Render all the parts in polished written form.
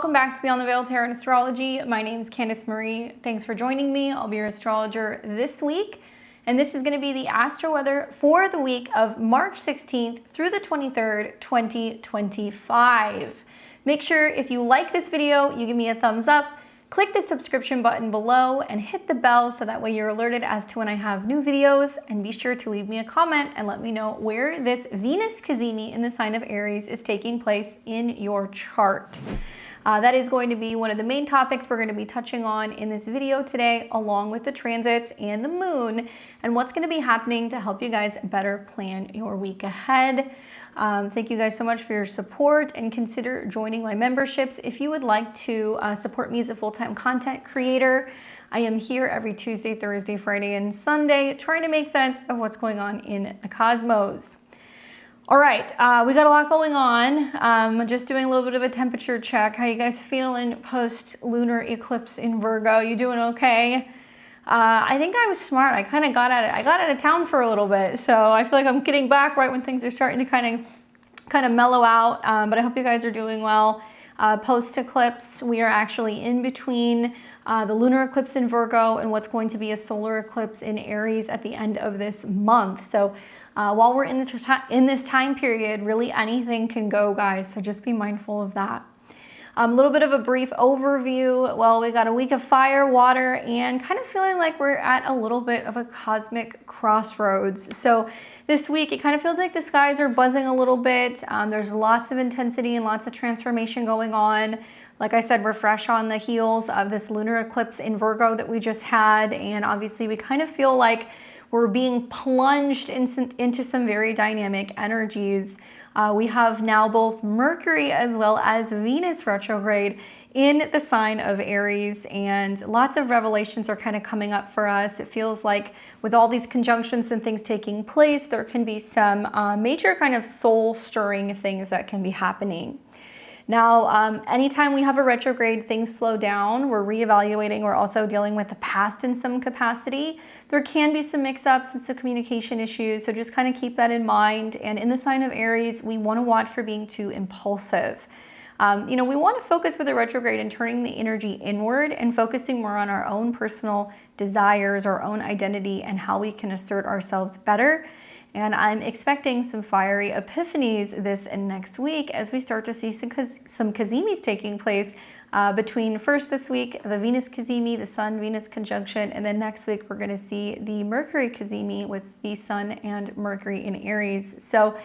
Welcome back to Beyond the Veil Tarot and Astrology. My name is Candice Marie. Thanks for joining me. I'll be your astrologer this week. And this is going to be the astro weather for the week of March 16th through the 23rd, 2025. Make sure if you like this video, you give me a thumbs up, click the subscription button below and hit the bell so that way you're alerted as to when I have new videos, and be sure to leave me a comment and let me know where this Venus Cazimi in the sign of Aries is taking place in your chart. That is going to be one of the main topics we're going to be touching on in this video today, along with the transits and the moon and what's going to be happening to help you guys better plan your week ahead. Thank you guys so much for your support, and consider joining my memberships if you would like to support me as a full-time content creator. I am here every Tuesday, Thursday, Friday, and Sunday trying to make sense of what's going on in the cosmos. All right, we got a lot going on. Just doing a little bit of a temperature check. How you guys feeling post-lunar eclipse in Virgo? You doing okay? I think I was smart. I got out of town for a little bit, so I feel like I'm getting back right when things are starting to kind of mellow out. But I hope you guys are doing well. Post-eclipse, we are actually in between the lunar eclipse in Virgo and what's going to be a solar eclipse in Aries at the end of this month. So while we're in this time period, really anything can go, guys. So just be mindful of that. A little bit of a brief overview. Well, we got a week of fire, water, and kind of feeling like we're at a little bit of a cosmic crossroads. So this week, it kind of feels like the skies are buzzing a little bit. There's lots of intensity and lots of transformation going on. Like I said, we're fresh on the heels of this lunar eclipse in Virgo that we just had. And obviously, we kind of feel like we're being plunged into some very dynamic energies. We have now both Mercury as well as Venus retrograde in the sign of Aries, and lots of revelations are kind of coming up for us. It feels like with all these conjunctions and things taking place, there can be some major kind of soul-stirring things that can be happening. Now, anytime we have a retrograde, things slow down. We're reevaluating. We're also dealing with the past in some capacity. There can be some mix-ups and some communication issues, so just kind of keep that in mind. And in the sign of Aries, we want to watch for being too impulsive. We want to focus with the retrograde and turning the energy inward and focusing more on our own personal desires, our own identity, and how we can assert ourselves better. And I'm expecting some fiery epiphanies this and next week as we start to see some Cazimis taking place between first this week, the Venus Cazimi, the Sun-Venus conjunction, and then next week we're going to see the Mercury Cazimi with the Sun and Mercury in Aries. So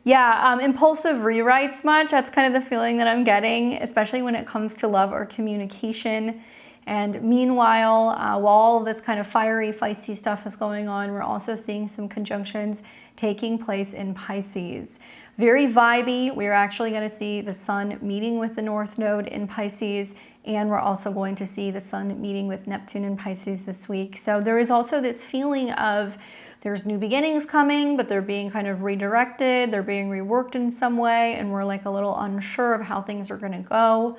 yeah, impulsive rewrites much. That's kind of the feeling that I'm getting, especially when it comes to love or communication. And meanwhile, while all of this kind of fiery, feisty stuff is going on, we're also seeing some conjunctions taking place in Pisces. Very vibey. We're actually going to see the Sun meeting with the North Node in Pisces, and we're also going to see the Sun meeting with Neptune in Pisces this week. So there is also this feeling of there's new beginnings coming, but they're being kind of redirected, they're being reworked in some way, and we're like a little unsure of how things are going to go.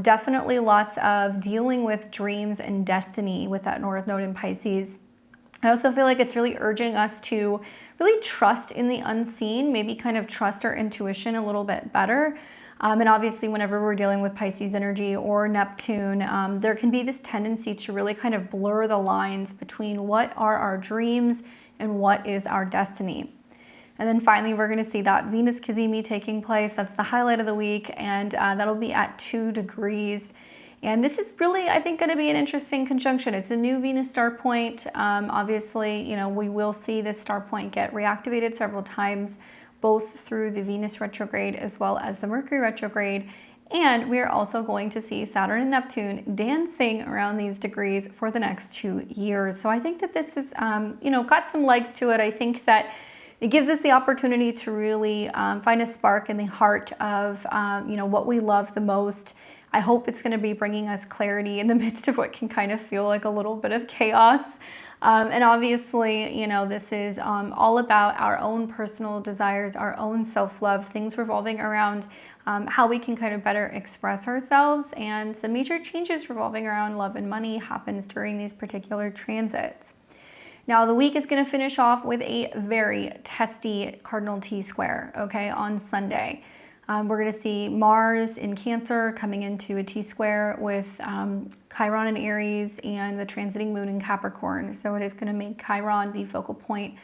Definitely lots of dealing with dreams and destiny with that North Node in Pisces. I also feel like it's really urging us to really trust in the unseen, maybe kind of trust our intuition a little bit better. And obviously, whenever we're dealing with Pisces energy or Neptune, there can be this tendency to really kind of blur the lines between what are our dreams and what is our destiny. And then finally, we're going to see that Venus Cazimi taking place. That's the highlight of the week, and that'll be at 2 degrees. And this is really, I think, going to be an interesting conjunction. It's a new Venus star point. Obviously, we will see this star point get reactivated several times, both through the Venus retrograde as well as the Mercury retrograde. And we are also going to see Saturn and Neptune dancing around these degrees for the next 2 years. So I think that this is, got some legs to it. I think that it gives us the opportunity to really find a spark in the heart of, what we love the most. I hope it's going to be bringing us clarity in the midst of what can kind of feel like a little bit of chaos. And obviously, this is all about our own personal desires, our own self-love, things revolving around how we can kind of better express ourselves. And some major changes revolving around love and money happens during these particular transits. Now, the week is going to finish off with a very testy cardinal T-square, okay, on Sunday. We're going to see Mars in Cancer coming into a T-square with Chiron in Aries and the transiting moon in Capricorn. So it is going to make Chiron the focal point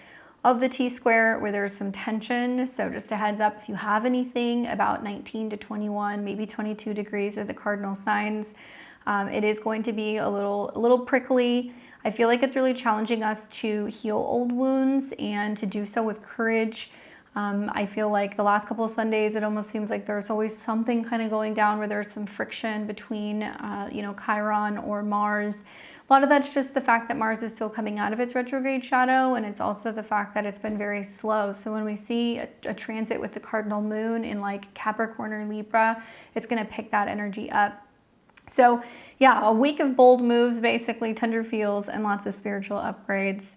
of the T-square where there's some tension. So just a heads up, if you have anything about 19 to 21, maybe 22 degrees of the cardinal signs, it is going to be a little prickly. I feel like it's really challenging us to heal old wounds and to do so with courage. I feel like the last couple of Sundays, it almost seems like there's always something kind of going down where there's some friction between, Chiron or Mars. A lot of that's just the fact that Mars is still coming out of its retrograde shadow, and it's also the fact that it's been very slow. So when we see a transit with the cardinal moon in like Capricorn or Libra, it's going to pick that energy up. So yeah, a week of bold moves, basically tender feels and lots of spiritual upgrades.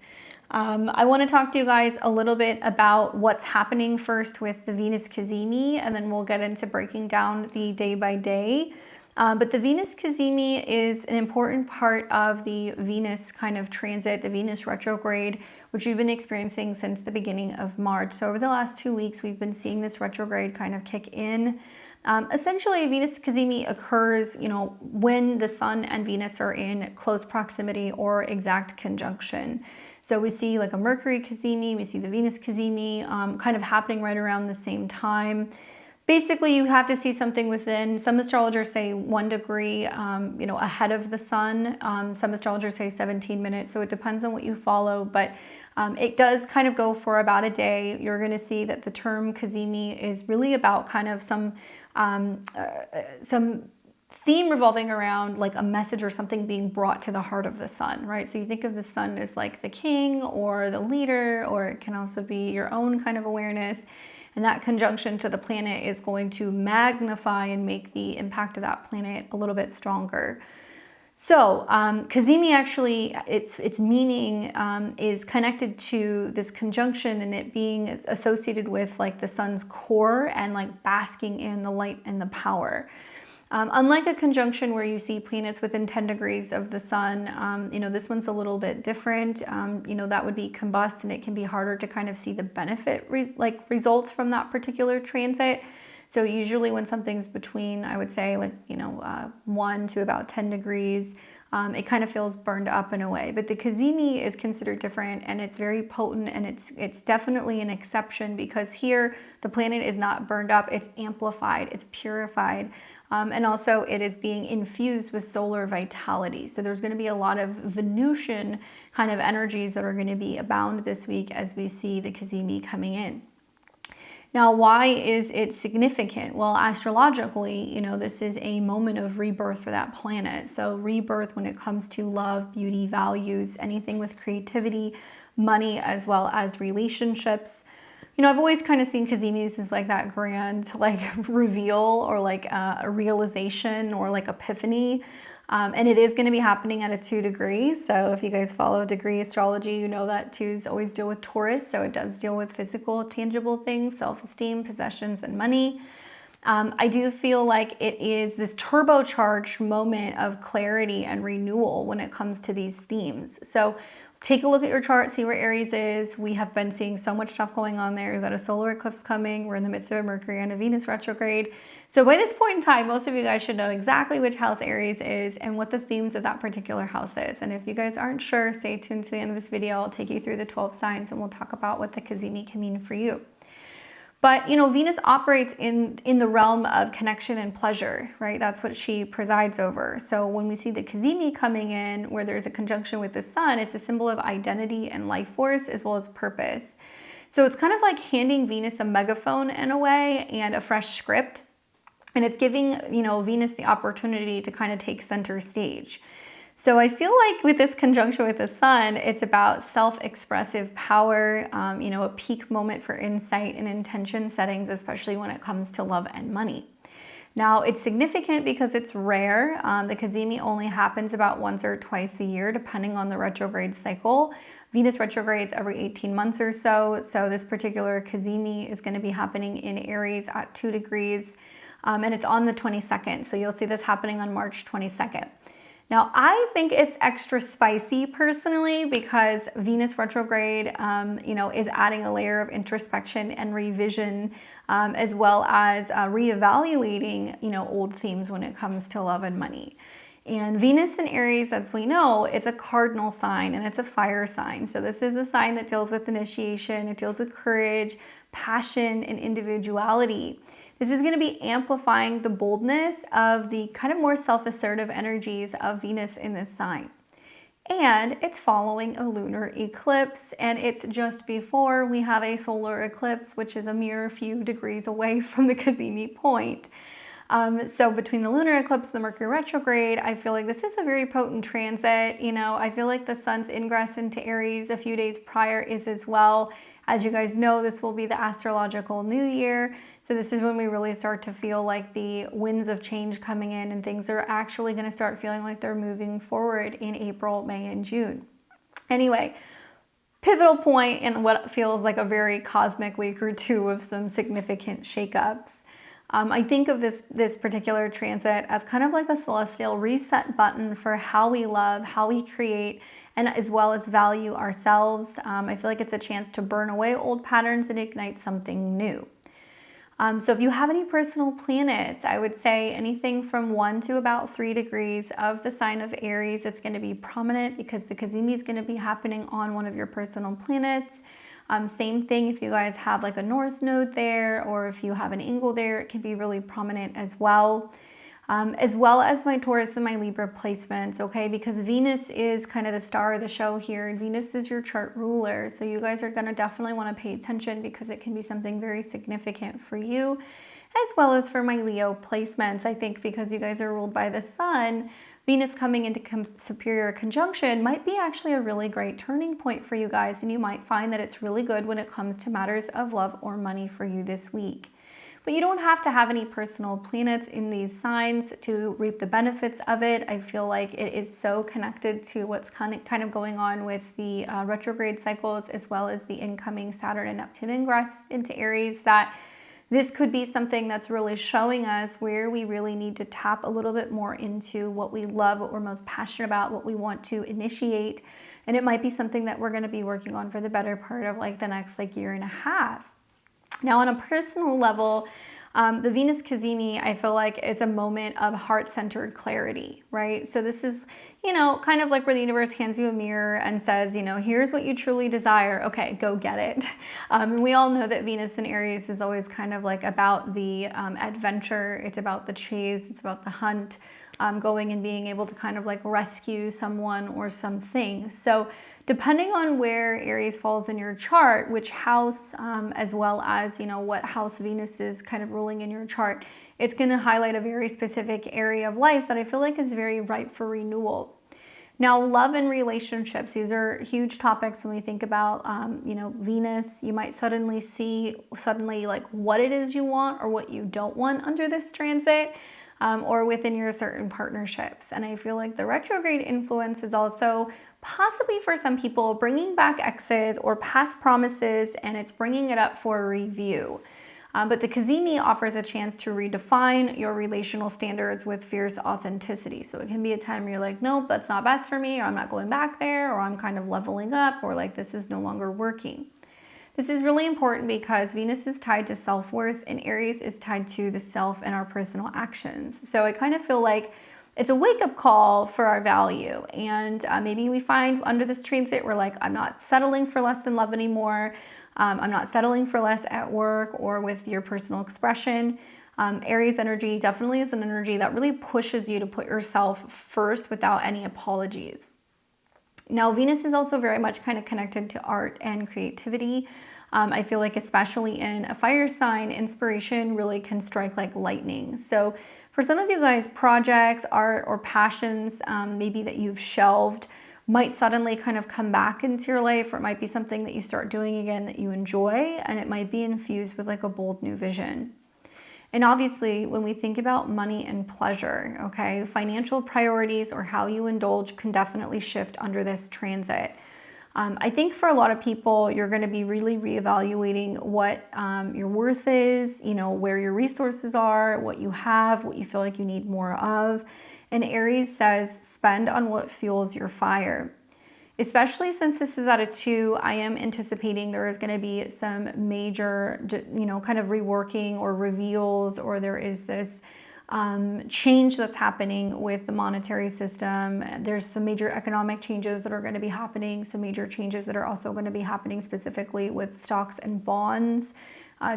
I want to talk to you guys a little bit about what's happening first with the Venus Cazimi, and then we'll get into breaking down the day by day. But the Venus Cazimi is an important part of the Venus kind of transit, the Venus retrograde, which we've been experiencing since the beginning of March. So over the last 2 weeks, we've been seeing this retrograde kind of kick in. Essentially, Venus Cazimi occurs, when the Sun and Venus are in close proximity or exact conjunction. So we see like a Mercury Cazimi, we see the Venus Cazimi kind of happening right around the same time. Basically, you have to see something within, some astrologers say 1 degree, ahead of the Sun. Some astrologers say 17 minutes, so it depends on what you follow, but it does kind of go for about a day. You're going to see that the term Cazimi is really about kind of some theme revolving around like a message or something being brought to the heart of the Sun, right? So you think of the Sun as like the king or the leader, or it can also be your own kind of awareness. And that conjunction to the planet is going to magnify and make the impact of that planet a little bit stronger. So Cazimi actually, its meaning is connected to this conjunction and it being associated with like the Sun's core and like basking in the light and the power. Unlike a conjunction where you see planets within 10 degrees of the Sun, this one's a little bit different. That would be combust, and it can be harder to kind of see the benefit results from that particular transit. So usually when something's between, I would say 1 to about 10 degrees, it kind of feels burned up in a way. But the Cazimi is considered different, and it's very potent, and it's definitely an exception because here the planet is not burned up, it's amplified, it's purified. And also it is being infused with solar vitality. So there's going to be a lot of Venusian kind of energies that are going to be abound this week as we see the Cazimi coming in. Now, why is it significant? Well, astrologically, this is a moment of rebirth for that planet. So rebirth when it comes to love, beauty, values, anything with creativity, money, as well as relationships. I've always kind of seen Cazimis as like that grand reveal or like a realization or like epiphany. And it is going to be happening at a 2 degrees. So if you guys follow degree astrology, you know that 2s always deal with Taurus. So it does deal with physical, tangible things, self-esteem, possessions, and money. I do feel like it is this turbocharged moment of clarity and renewal when it comes to these themes. So take a look at your chart, see where Aries is. We have been seeing so much stuff going on there. We've got a solar eclipse coming. We're in the midst of a Mercury and a Venus retrograde. So by this point in time, most of you guys should know exactly which house Aries is and what the themes of that particular house is. And if you guys aren't sure, stay tuned to the end of this video. I'll take you through the 12 signs and we'll talk about what the Cazimi can mean for you. But, Venus operates in the realm of connection and pleasure, right? That's what she presides over. So when we see the Cazimi coming in, where there's a conjunction with the Sun, it's a symbol of identity and life force as well as purpose. So it's kind of like handing Venus a megaphone in a way and a fresh script. And it's giving, Venus the opportunity to kind of take center stage. So I feel like with this conjunction with the Sun, it's about self-expressive power, a peak moment for insight and intention settings, especially when it comes to love and money. Now, it's significant because it's rare. The Cazimi only happens about once or twice a year, depending on the retrograde cycle. Venus retrogrades every 18 months or so. So this particular Cazimi is going to be happening in Aries at 2 degrees, and it's on the 22nd. So you'll see this happening on March 22nd. Now, I think it's extra spicy personally because Venus retrograde, is adding a layer of introspection and revision, as well as reevaluating, old themes when it comes to love and money. And Venus in Aries, as we know, it's a cardinal sign and it's a fire sign. So this is a sign that deals with initiation, it deals with courage, passion, and individuality. This is going to be amplifying the boldness of the kind of more self-assertive energies of Venus in this sign. And it's following a lunar eclipse, and it's just before we have a solar eclipse, which is a mere few degrees away from the Cazimi point. So between the lunar eclipse and the Mercury retrograde, I feel like this is a very potent transit. I feel like the sun's ingress into Aries a few days prior is as well. As you guys know, this will be the astrological new year. So this is when we really start to feel like the winds of change coming in and things are actually going to start feeling like they're moving forward in April, May, and June. Anyway, pivotal point in what feels like a very cosmic week or two of some significant shakeups. I think of this particular transit as kind of like a celestial reset button for how we love, how we create, and as well as value ourselves. I feel like it's a chance to burn away old patterns and ignite something new. So if you have any personal planets, I would say anything from 1 to about 3 degrees of the sign of Aries, it's going to be prominent because the Cazimi is going to be happening on one of your personal planets. Same thing if you guys have like a north node there, or if you have an angle there, it can be really prominent as well. As well as my Taurus and my Libra placements, okay? Because Venus is kind of the star of the show here, and Venus is your chart ruler. So you guys are going to definitely want to pay attention because it can be something very significant for you, as well as for my Leo placements. I think because you guys are ruled by the sun, Venus coming into superior conjunction might be actually a really great turning point for you guys, and you might find that it's really good when it comes to matters of love or money for you this week. But you don't have to have any personal planets in these signs to reap the benefits of it. I feel like it is so connected to what's kind of going on with the retrograde cycles, as well as the incoming Saturn and Neptune ingress into Aries, that this could be something that's really showing us where we really need to tap a little bit more into what we love, what we're most passionate about, what we want to initiate. And it might be something that we're going to be working on for the better part of like the next year and a half. Now, on a personal level, the Venus Cazimi, I feel like it's a moment of heart-centered clarity, right? So this is, kind of like where the universe hands you a mirror and says, here's what you truly desire. Okay, go get it. We all know that Venus in Aries is always kind of like about the adventure. It's about the chase. It's about the hunt, going and being able to kind of like rescue someone or something. So depending on where Aries falls in your chart, which house, as well as, what house Venus is kind of ruling in your chart, it's going to highlight a very specific area of life that I feel like is very ripe for renewal. Now, love and relationships, these are huge topics when we think about, Venus. You might suddenly see like what it is you want or what you don't want under this transit. Or within your certain partnerships. And I feel like the retrograde influence is also possibly for some people bringing back exes or past promises, and it's bringing it up for review. But the Cazimi offers a chance to redefine your relational standards with fierce authenticity. So it can be a time where you're like, nope, that's not best for me, or I'm not going back there, or I'm kind of leveling up, or like this is no longer working. This is really important because Venus is tied to self-worth and Aries is tied to the self and our personal actions. So I kind of feel like it's a wake-up call for our value. And maybe we find under this transit, we're like, I'm not settling for less than love anymore. I'm not settling for less at work or with your personal expression. Aries energy definitely is an energy that really pushes you to put yourself first without any apologies. Now, Venus is also very much kind of connected to art and creativity. I feel like especially in a fire sign, inspiration really can strike like lightning. So for some of you guys, projects, art, or passions maybe that you've shelved might suddenly kind of come back into your life, or it might be something that you start doing again that you enjoy, and it might be infused with like a bold new vision. And obviously, when we think about money and pleasure, okay, financial priorities or how you indulge can definitely shift under this transit. I think for a lot of people, you're going to be really reevaluating what your worth is, where your resources are, what you have, what you feel like you need more of. And Aries says, spend on what fuels your fire. Especially since this is at a 2, I am anticipating there is going to be some major, kind of reworking or reveals, or there is this change that's happening with the monetary system. There's some major economic changes that are going to be happening, some major changes that are also going to be happening specifically with stocks and bonds.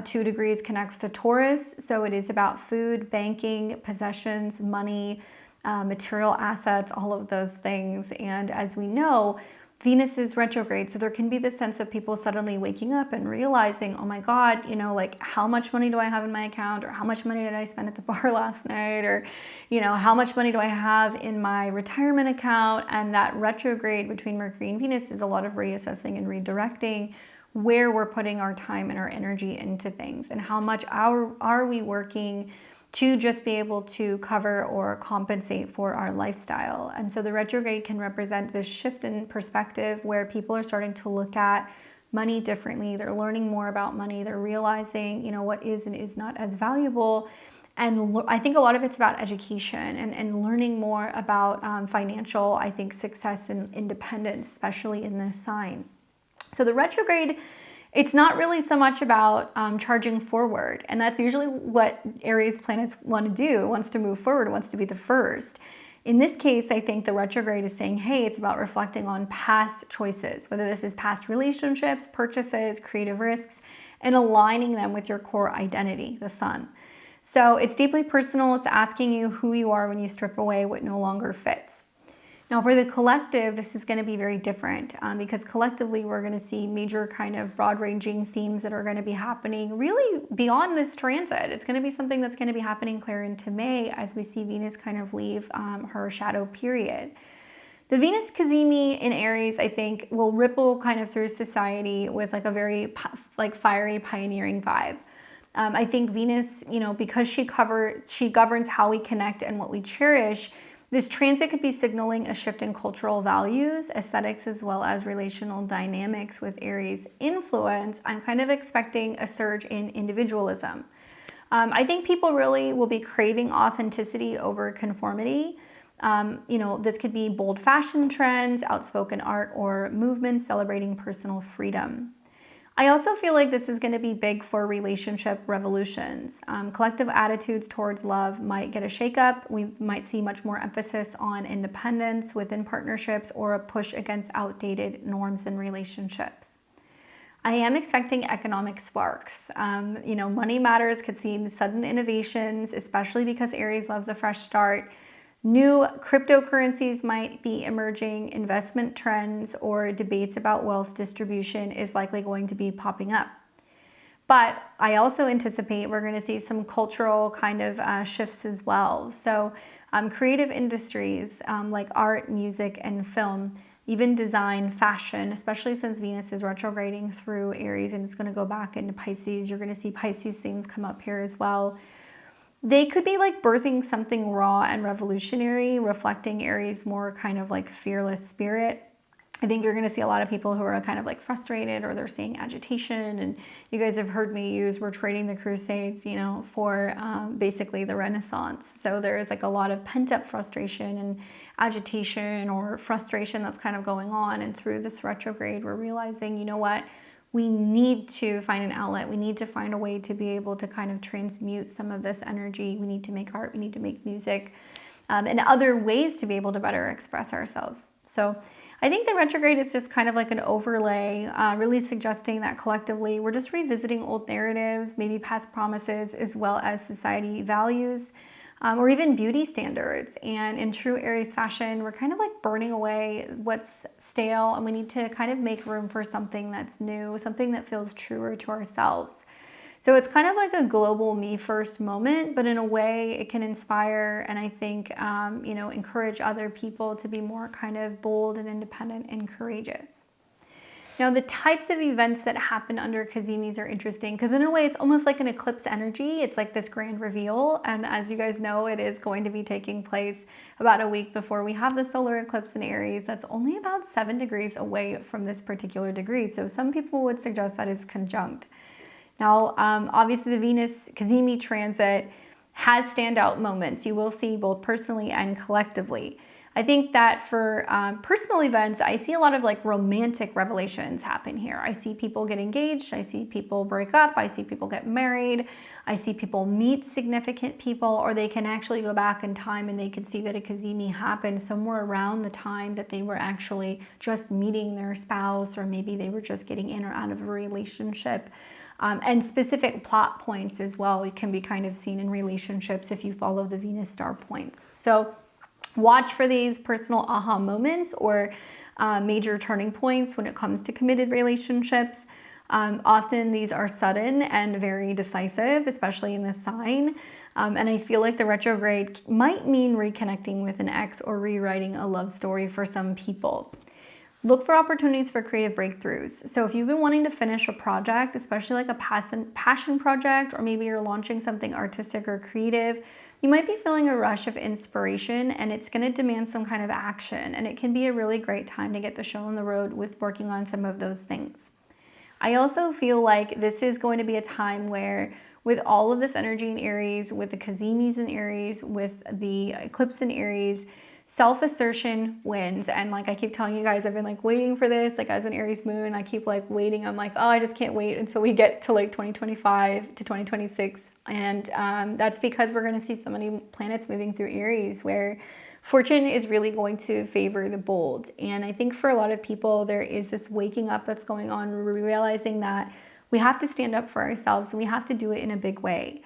2 degrees connects to Taurus, so it is about food, banking, possessions, money, material assets, all of those things. And as we know, Venus is retrograde, so there can be this sense of people suddenly waking up and realizing, oh my God, like how much money do I have in my account, or how much money did I spend at the bar last night, or how much money do I have in my retirement account? And that retrograde between Mercury and Venus is a lot of reassessing and redirecting where we're putting our time and our energy into things, and how much are we working to just be able to cover or compensate for our lifestyle. And so the retrograde can represent this shift in perspective where people are starting to look at money differently. They're learning more about money. They're realizing, what is and is not as valuable. And I think a lot of it's about education and learning more about financial, I think, success and independence, especially in this sign. So the retrograde, it's not really so much about charging forward. And that's usually what Aries planets want to do, wants to move forward, wants to be the first. In this case, I think the retrograde is saying, hey, it's about reflecting on past choices, whether this is past relationships, purchases, creative risks, and aligning them with your core identity, the sun. So it's deeply personal. It's asking you who you are when you strip away what no longer fits. Now for the collective, this is going to be very different because collectively we're going to see major kind of broad-ranging themes that are going to be happening really beyond this transit. It's going to be something that's going to be happening clear into May as we see Venus kind of leave her shadow period. The Venus Cazimi in Aries, I think, will ripple kind of through society with like a very fiery, pioneering vibe. I think Venus, because she governs how we connect and what we cherish. This transit could be signaling a shift in cultural values, aesthetics, as well as relational dynamics with Aries influence. I'm kind of expecting a surge in individualism. I think people really will be craving authenticity over conformity. This could be bold fashion trends, outspoken art, or movements celebrating personal freedom. I also feel like this is going to be big for relationship revolutions. Collective attitudes towards love might get a shakeup. We might see much more emphasis on independence within partnerships or a push against outdated norms in relationships. I am expecting economic sparks. Money matters could see sudden innovations, especially because Aries loves a fresh start. New cryptocurrencies might be emerging, investment trends or debates about wealth distribution is likely going to be popping up. But I also anticipate we're going to see some cultural kind of shifts as well. So creative industries like art, music, and film, even design, fashion, especially since Venus is retrograding through Aries and it's going to go back into Pisces. You're going to see Pisces themes come up here as well. They could be like birthing something raw and revolutionary, reflecting Aries' more kind of like fearless spirit. I think you're going to see a lot of people who are kind of like frustrated or they're seeing agitation. And you guys have heard me use, we're trading the Crusades, for basically the Renaissance. So there is like a lot of pent up frustration and agitation or frustration that's kind of going on. And through this retrograde, we're realizing, we need to find an outlet. We need to find a way to be able to kind of transmute some of this energy. We need to make art. We need to make music and other ways to be able to better express ourselves. So I think the retrograde is just kind of like an overlay, really suggesting that collectively we're just revisiting old narratives, maybe past promises, as well as society values. Or even beauty standards. And in true Aries fashion, we're kind of like burning away what's stale, and we need to kind of make room for something that's new, something that feels truer to ourselves. So it's kind of like a global me first moment, but in a way it can inspire and I think, encourage other people to be more kind of bold and independent and courageous. Now, the types of events that happen under Cazimis are interesting because in a way it's almost like an eclipse energy. It's like this grand reveal. And as you guys know, it is going to be taking place about a week before we have the solar eclipse in Aries. That's only about 7 degrees away from this particular degree. So some people would suggest that is conjunct. Now, obviously the Venus Cazimi transit has standout moments. You will see both personally and collectively. I think that for personal events, I see a lot of like romantic revelations happen here. I see people get engaged. I see people break up. I see people get married. I see people meet significant people, or they can actually go back in time and they can see that a Cazimi happened somewhere around the time that they were actually just meeting their spouse, or maybe they were just getting in or out of a relationship. And specific plot points as well, it can be kind of seen in relationships if you follow the Venus star points. So watch for these personal aha moments or major turning points when it comes to committed relationships. Often these are sudden and very decisive, especially in this sign. And I feel like the retrograde might mean reconnecting with an ex or rewriting a love story for some people. Look for opportunities for creative breakthroughs. So if you've been wanting to finish a project, especially like a passion project, or maybe you're launching something artistic or creative, you might be feeling a rush of inspiration, and it's going to demand some kind of action. And it can be a really great time to get the show on the road with working on some of those things. I also feel like this is going to be a time where, with all of this energy in Aries, with the Cazimis in Aries, with the eclipse in Aries, self-assertion wins. And like I keep telling you guys, I've been like waiting for this, like as an Aries moon, I keep like waiting. I'm like, oh, I just can't wait until we get to like 2025 to 2026. And that's because we're going to see so many planets moving through Aries, where fortune is really going to favor the bold. And I think for a lot of people, there is this waking up that's going on, realizing that we have to stand up for ourselves and we have to do it in a big way.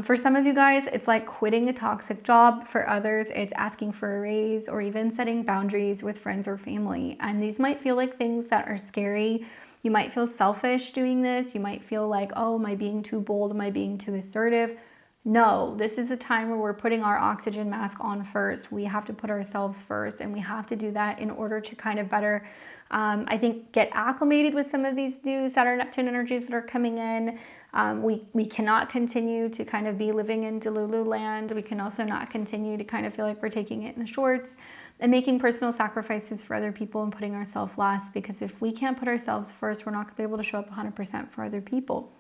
For some of you guys, it's like quitting a toxic job. For others, it's asking for a raise or even setting boundaries with friends or family. And these might feel like things that are scary. You might feel selfish doing this. You might feel like, oh, am I being too bold? Am I being too assertive? No, this is a time where we're putting our oxygen mask on first. We have to put ourselves first, and we have to do that in order to kind of better, I think, get acclimated with some of these new Saturn Neptune energies that are coming in. We cannot continue to kind of be living in Delulu land. We can also not continue to kind of feel like we're taking it in the shorts and making personal sacrifices for other people and putting ourselves last, because if we can't put ourselves first, we're not going to be able to show up 100% for other people.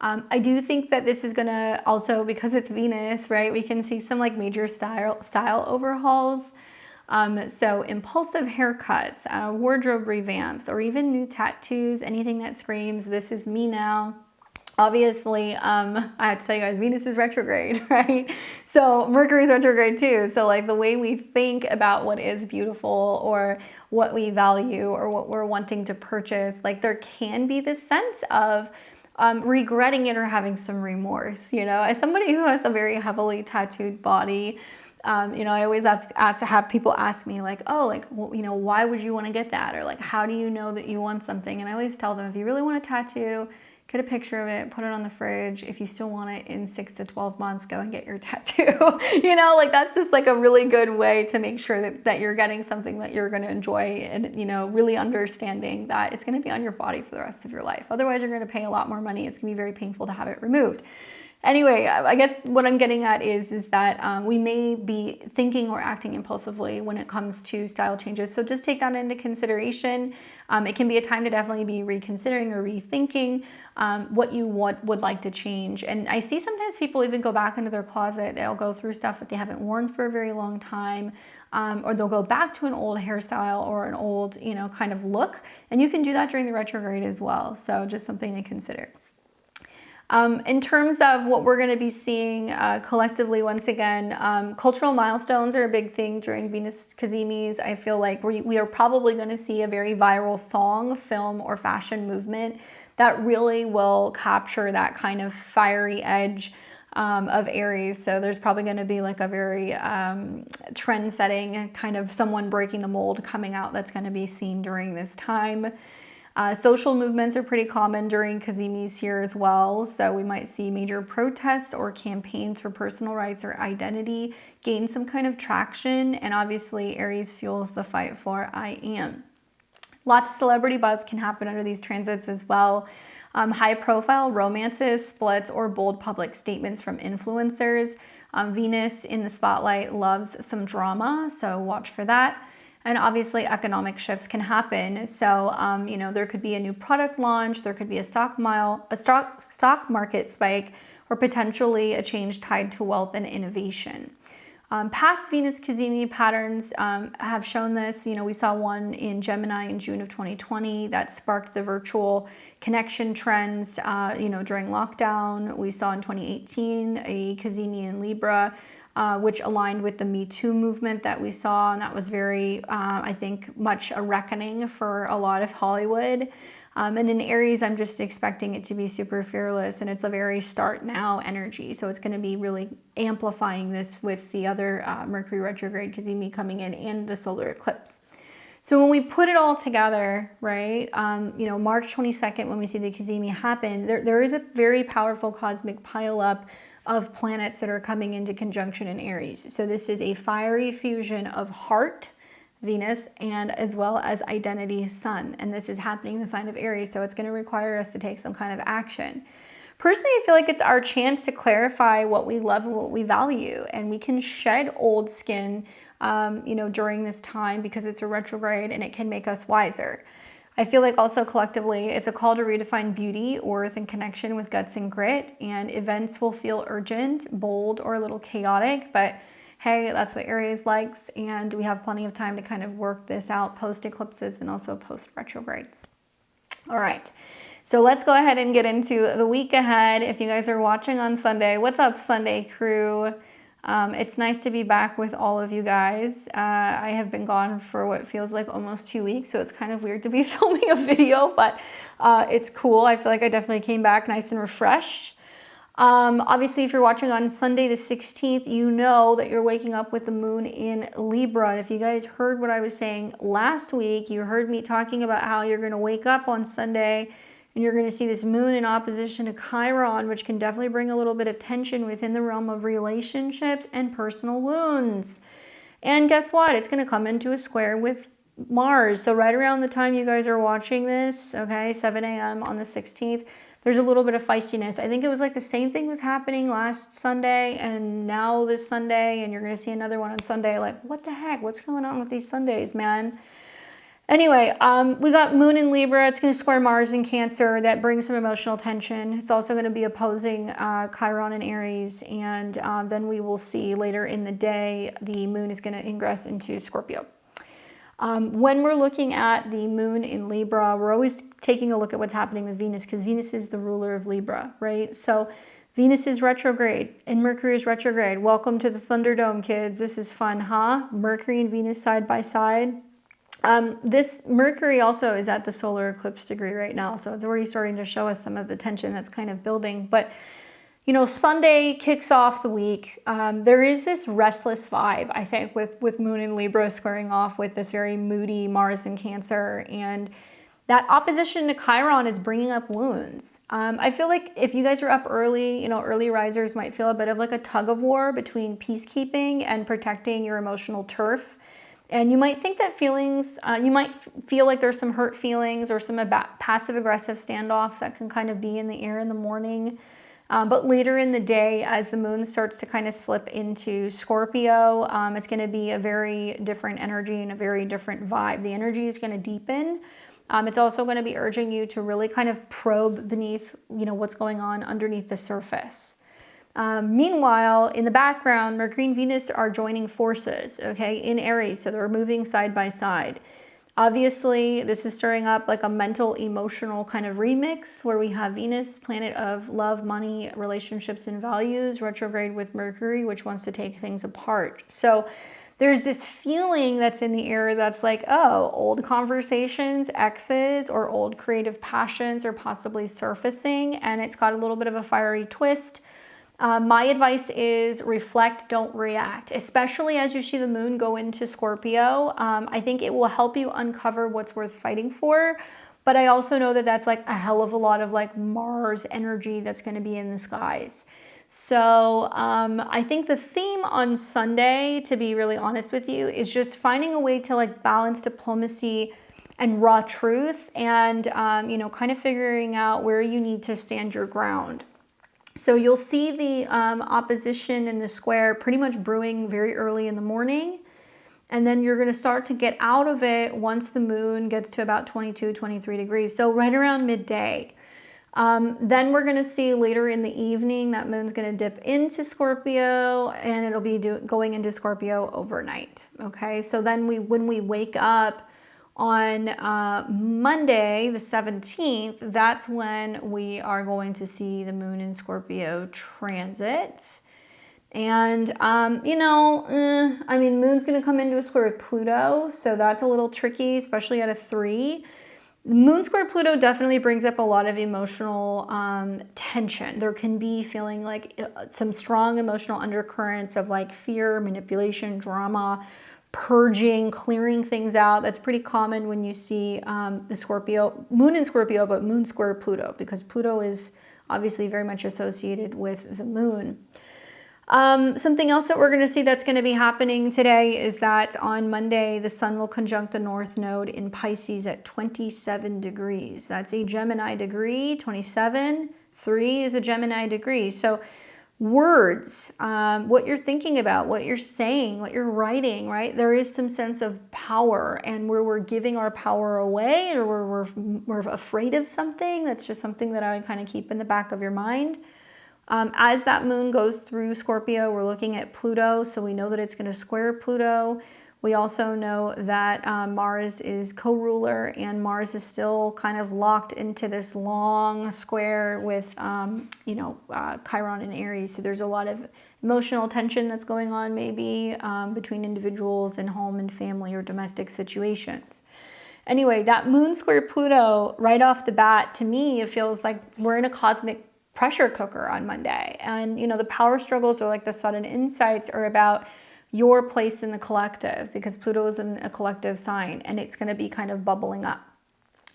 I do think that this is going to also, because it's Venus, right, we can see some like major style overhauls. So impulsive haircuts, wardrobe revamps, or even new tattoos, anything that screams, this is me now. Obviously, I have to tell you guys, Venus is retrograde, right? So Mercury is retrograde too. So like the way we think about what is beautiful or what we value or what we're wanting to purchase, like there can be this sense of regretting it or having some remorse, you know. As somebody who has a very heavily tattooed body, you know, I always have people ask me like, oh, like, well, you know, why would you want to get that? Or like, how do you know that you want something? And I always tell them, if you really want a tattoo, get a picture of it, put it on the fridge. If you still want it in 6 to 12 months, go and get your tattoo. You know, like that's just like a really good way to make sure that you're getting something that you're going to enjoy, and, you know, really understanding that it's going to be on your body for the rest of your life. Otherwise, you're going to pay a lot more money. It's going to be very painful to have it removed. Anyway, I guess what I'm getting at is that we may be thinking or acting impulsively when it comes to style changes. So just take that into consideration. It can be a time to definitely be reconsidering or rethinking what you would like to change. And I see sometimes people even go back into their closet. They'll go through stuff that they haven't worn for a very long time, or they'll go back to an old hairstyle or an old, you know, kind of look. And you can do that during the retrograde as well. So just something to consider. In terms of what we're going to be seeing collectively, once again, cultural milestones are a big thing during Venus Cazimis. I feel like we are probably going to see a very viral song, film, or fashion movement that really will capture that kind of fiery edge of Aries. So there's probably going to be like a very trend-setting kind of someone breaking the mold coming out that's going to be seen during this time. Social movements are pretty common during Cazimis here as well. So we might see major protests or campaigns for personal rights or identity gain some kind of traction. And obviously Aries fuels the fight for I am. Lots of celebrity buzz can happen under these transits as well. High profile romances, splits, or bold public statements from influencers. Venus in the spotlight loves some drama, so watch for that. And obviously economic shifts can happen. So, you know, there could be a new product launch, there could be a stock market spike, or potentially a change tied to wealth and innovation. Past Venus Cazimi patterns have shown this. You know, we saw one in Gemini in June of 2020 that sparked the virtual connection trends, you know, during lockdown. We saw in 2018 a Cazimi in Libra, which aligned with the Me Too movement that we saw. And that was very, I think, much a reckoning for a lot of Hollywood. And in Aries, I'm just expecting it to be super fearless, and it's a very start now energy. So it's going to be really amplifying this with the other Mercury retrograde Cazimi coming in and the solar eclipse. So when we put it all together, right, you know, March 22nd, when we see the Cazimi happen, there is a very powerful cosmic pileup of planets that are coming into conjunction in Aries. So this is a fiery fusion of heart, Venus, and as well as identity, Sun. And this is happening in the sign of Aries, so it's going to require us to take some kind of action. Personally, I feel like it's our chance to clarify what we love and what we value, and we can shed old skin, you know, during this time because it's a retrograde and it can make us wiser. I feel like also collectively, it's a call to redefine beauty, worth, and connection with guts and grit, and events will feel urgent, bold, or a little chaotic, but hey, that's what Aries likes, and we have plenty of time to kind of work this out post eclipses and also post retrogrades. All right, so let's go ahead and get into the week ahead. If you guys are watching on Sunday, what's up, Sunday crew? It's nice to be back with all of you guys. I have been gone for what feels like almost 2 weeks, so it's kind of weird to be filming a video, but it's cool. I feel like I definitely came back nice and refreshed. Obviously, if you're watching on Sunday the 16th, you know that you're waking up with the moon in Libra. And if you guys heard what I was saying last week, you heard me talking about how you're going to wake up on Sunday and you're going to see this moon in opposition to Chiron, which can definitely bring a little bit of tension within the realm of relationships and personal wounds. And guess what? It's going to come into a square with Mars. So right around the time you guys are watching this, okay, 7 a.m. on the 16th, there's a little bit of feistiness. I think it was like the same thing was happening last Sunday and now this Sunday, and you're going to see another one on Sunday. Like, what the heck? What's going on with these Sundays, man? Anyway, we got Moon in Libra. It's going to square Mars in Cancer. That brings some emotional tension. It's also going to be opposing Chiron in Aries. And then we will see later in the day, the moon is going to ingress into Scorpio. When we're looking at the moon in Libra, we're always taking a look at what's happening with Venus, because Venus is the ruler of Libra, right? So Venus is retrograde and Mercury is retrograde. Welcome to the Thunderdome, kids. This is fun, huh? Mercury and Venus side by side. This Mercury also is at the solar eclipse degree right now, so it's already starting to show us some of the tension that's kind of building. But you know, Sunday kicks off the week. There is this restless vibe, I think, with Moon in Libra squaring off with this very moody Mars in Cancer. And that opposition to Chiron is bringing up wounds. I feel like if you guys are up early, you know, early risers might feel a bit of like a tug of war between peacekeeping and protecting your emotional turf. And you might think that feelings, you might feel like there's some hurt feelings or some passive-aggressive standoffs that can kind of be in the air in the morning. But later in the day, as the moon starts to kind of slip into Scorpio, it's going to be a very different energy and a very different vibe. The energy is going to deepen. It's also going to be urging you to really kind of probe beneath, you know, what's going on underneath the surface. Meanwhile, in the background, Mercury and Venus are joining forces, okay, in Aries. So they're moving side by side. Obviously, this is stirring up like a mental, emotional kind of remix where we have Venus, planet of love, money, relationships, and values, retrograde with Mercury, which wants to take things apart. So there's this feeling that's in the air that's like, oh, old conversations, exes, or old creative passions are possibly surfacing, and it's got a little bit of a fiery twist. My advice is reflect, don't react, especially as you see the moon go into Scorpio. I think it will help you uncover what's worth fighting for. But I also know that that's like a hell of a lot of like Mars energy that's going to be in the skies. So I think the theme on Sunday, to be really honest with you, is just finding a way to like balance diplomacy and raw truth and, you know, kind of figuring out where you need to stand your ground. So you'll see the opposition in the square pretty much brewing very early in the morning. And then you're going to start to get out of it once the moon gets to about 22, 23 degrees. So right around midday. Then we're going to see later in the evening that moon's going to dip into Scorpio, and it'll be going into Scorpio overnight. Okay, so then when we wake up on Monday, the 17th, that's when we are going to see the moon in Scorpio transit. And, I mean, moon's going to come into a square with Pluto, so that's a little tricky, especially at a 3. Moon square Pluto definitely brings up a lot of emotional tension. There can be feeling like some strong emotional undercurrents of like fear, manipulation, drama, purging, clearing things out. That's pretty common when you see the Scorpio, moon in Scorpio, but moon square Pluto, because Pluto is obviously very much associated with the moon. Something else that we're going to see that's going to be happening today is that on Monday, the sun will conjunct the North Node in Pisces at 27 degrees. That's a Gemini degree, 27. 3 is a Gemini degree. So words, what you're thinking about, what you're saying, what you're writing, right? There is some sense of power, and where we're giving our power away, or where we're afraid of something. That's just something that I would kind of keep in the back of your mind. As that moon goes through Scorpio, we're looking at Pluto, so we know that it's going to square Pluto. We also know that Mars is co-ruler, and Mars is still kind of locked into this long square with, Chiron and Aries. So there's a lot of emotional tension that's going on maybe between individuals and home and family or domestic situations. Anyway, that moon square Pluto, right off the bat, to me, it feels like we're in a cosmic pressure cooker on Monday. And, the power struggles or like the sudden insights are about your place in the collective, because Pluto is in a collective sign, and it's going to be kind of bubbling up.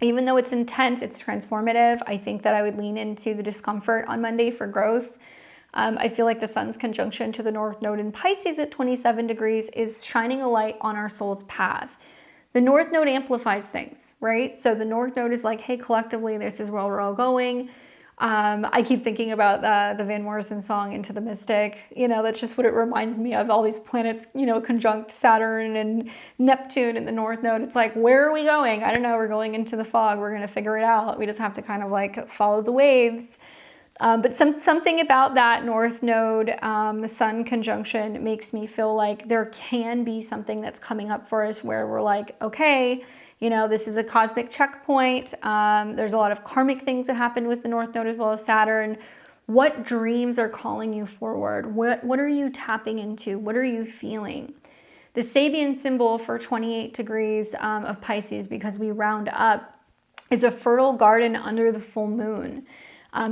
Even though it's intense, it's transformative. I think that I would lean into the discomfort on Monday for growth. I feel like the sun's conjunction to the North Node in Pisces at 27 degrees is shining a light on our soul's path. The North Node amplifies things, right? So the North Node is like, hey, collectively, this is where we're all going. I keep thinking about the Van Morrison song, Into the Mystic. That's just what it reminds me of, all these planets, conjunct Saturn and Neptune in the North Node. It's like, where are we going? I don't know. We're going into the fog. We're going to figure it out. We just have to kind of like follow the waves. But something about that North Node Sun conjunction makes me feel like there can be something that's coming up for us where we're like, okay, this is a cosmic checkpoint. There's a lot of karmic things that happen with the North Node as well as Saturn. What dreams are calling you forward? What are you tapping into? What are you feeling? The Sabian symbol for 28 degrees of Pisces, because we round up, is a fertile garden under the full moon.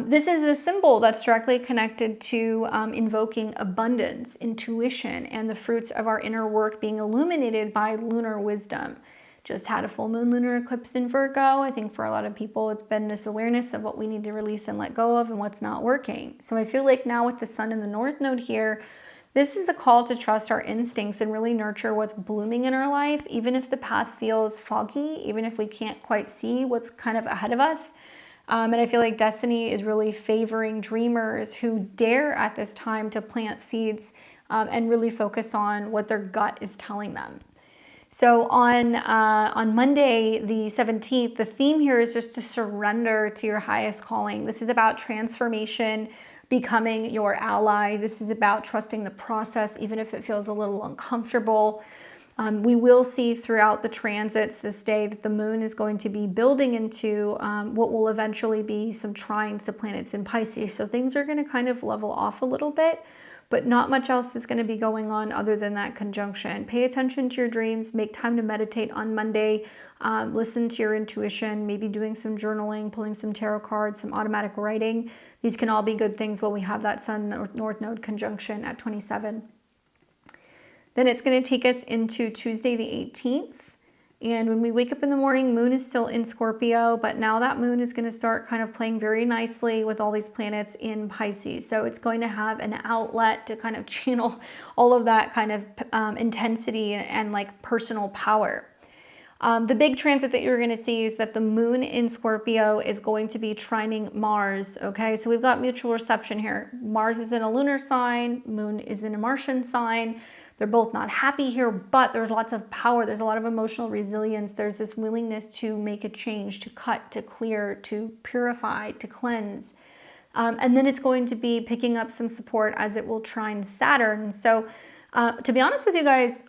This is a symbol that's directly connected to invoking abundance, intuition, and the fruits of our inner work being illuminated by lunar wisdom. Just had a full moon lunar eclipse in Virgo. I think for a lot of people, it's been this awareness of what we need to release and let go of and what's not working. So I feel like now with the sun in the North Node here, this is a call to trust our instincts and really nurture what's blooming in our life, even if the path feels foggy, even if we can't quite see what's kind of ahead of us. And I feel like destiny is really favoring dreamers who dare at this time to plant seeds and really focus on what their gut is telling them. So on Monday, the 17th, the theme here is just to surrender to your highest calling. This is about transformation, becoming your ally. This is about trusting the process, even if it feels a little uncomfortable. We will see throughout the transits this day that the moon is going to be building into what will eventually be some trines to planets in Pisces. So things are going to kind of level off a little bit, but not much else is going to be going on other than that conjunction. Pay attention to your dreams, make time to meditate on Monday, listen to your intuition, maybe doing some journaling, pulling some tarot cards, some automatic writing. These can all be good things while we have that Sun North Node conjunction at 27. Then it's going to take us into Tuesday the 18th. And when we wake up in the morning, moon is still in Scorpio, but now that moon is going to start kind of playing very nicely with all these planets in Pisces. So it's going to have an outlet to kind of channel all of that kind of intensity and like personal power. The big transit that you're going to see is that the moon in Scorpio is going to be trining Mars. Okay, so we've got mutual reception here. Mars is in a lunar sign, moon is in a Martian sign. They're both not happy here, but there's lots of power. There's a lot of emotional resilience. There's this willingness to make a change, to cut, to clear, to purify, to cleanse. And then it's going to be picking up some support as it will trine Saturn. So to be honest with you guys,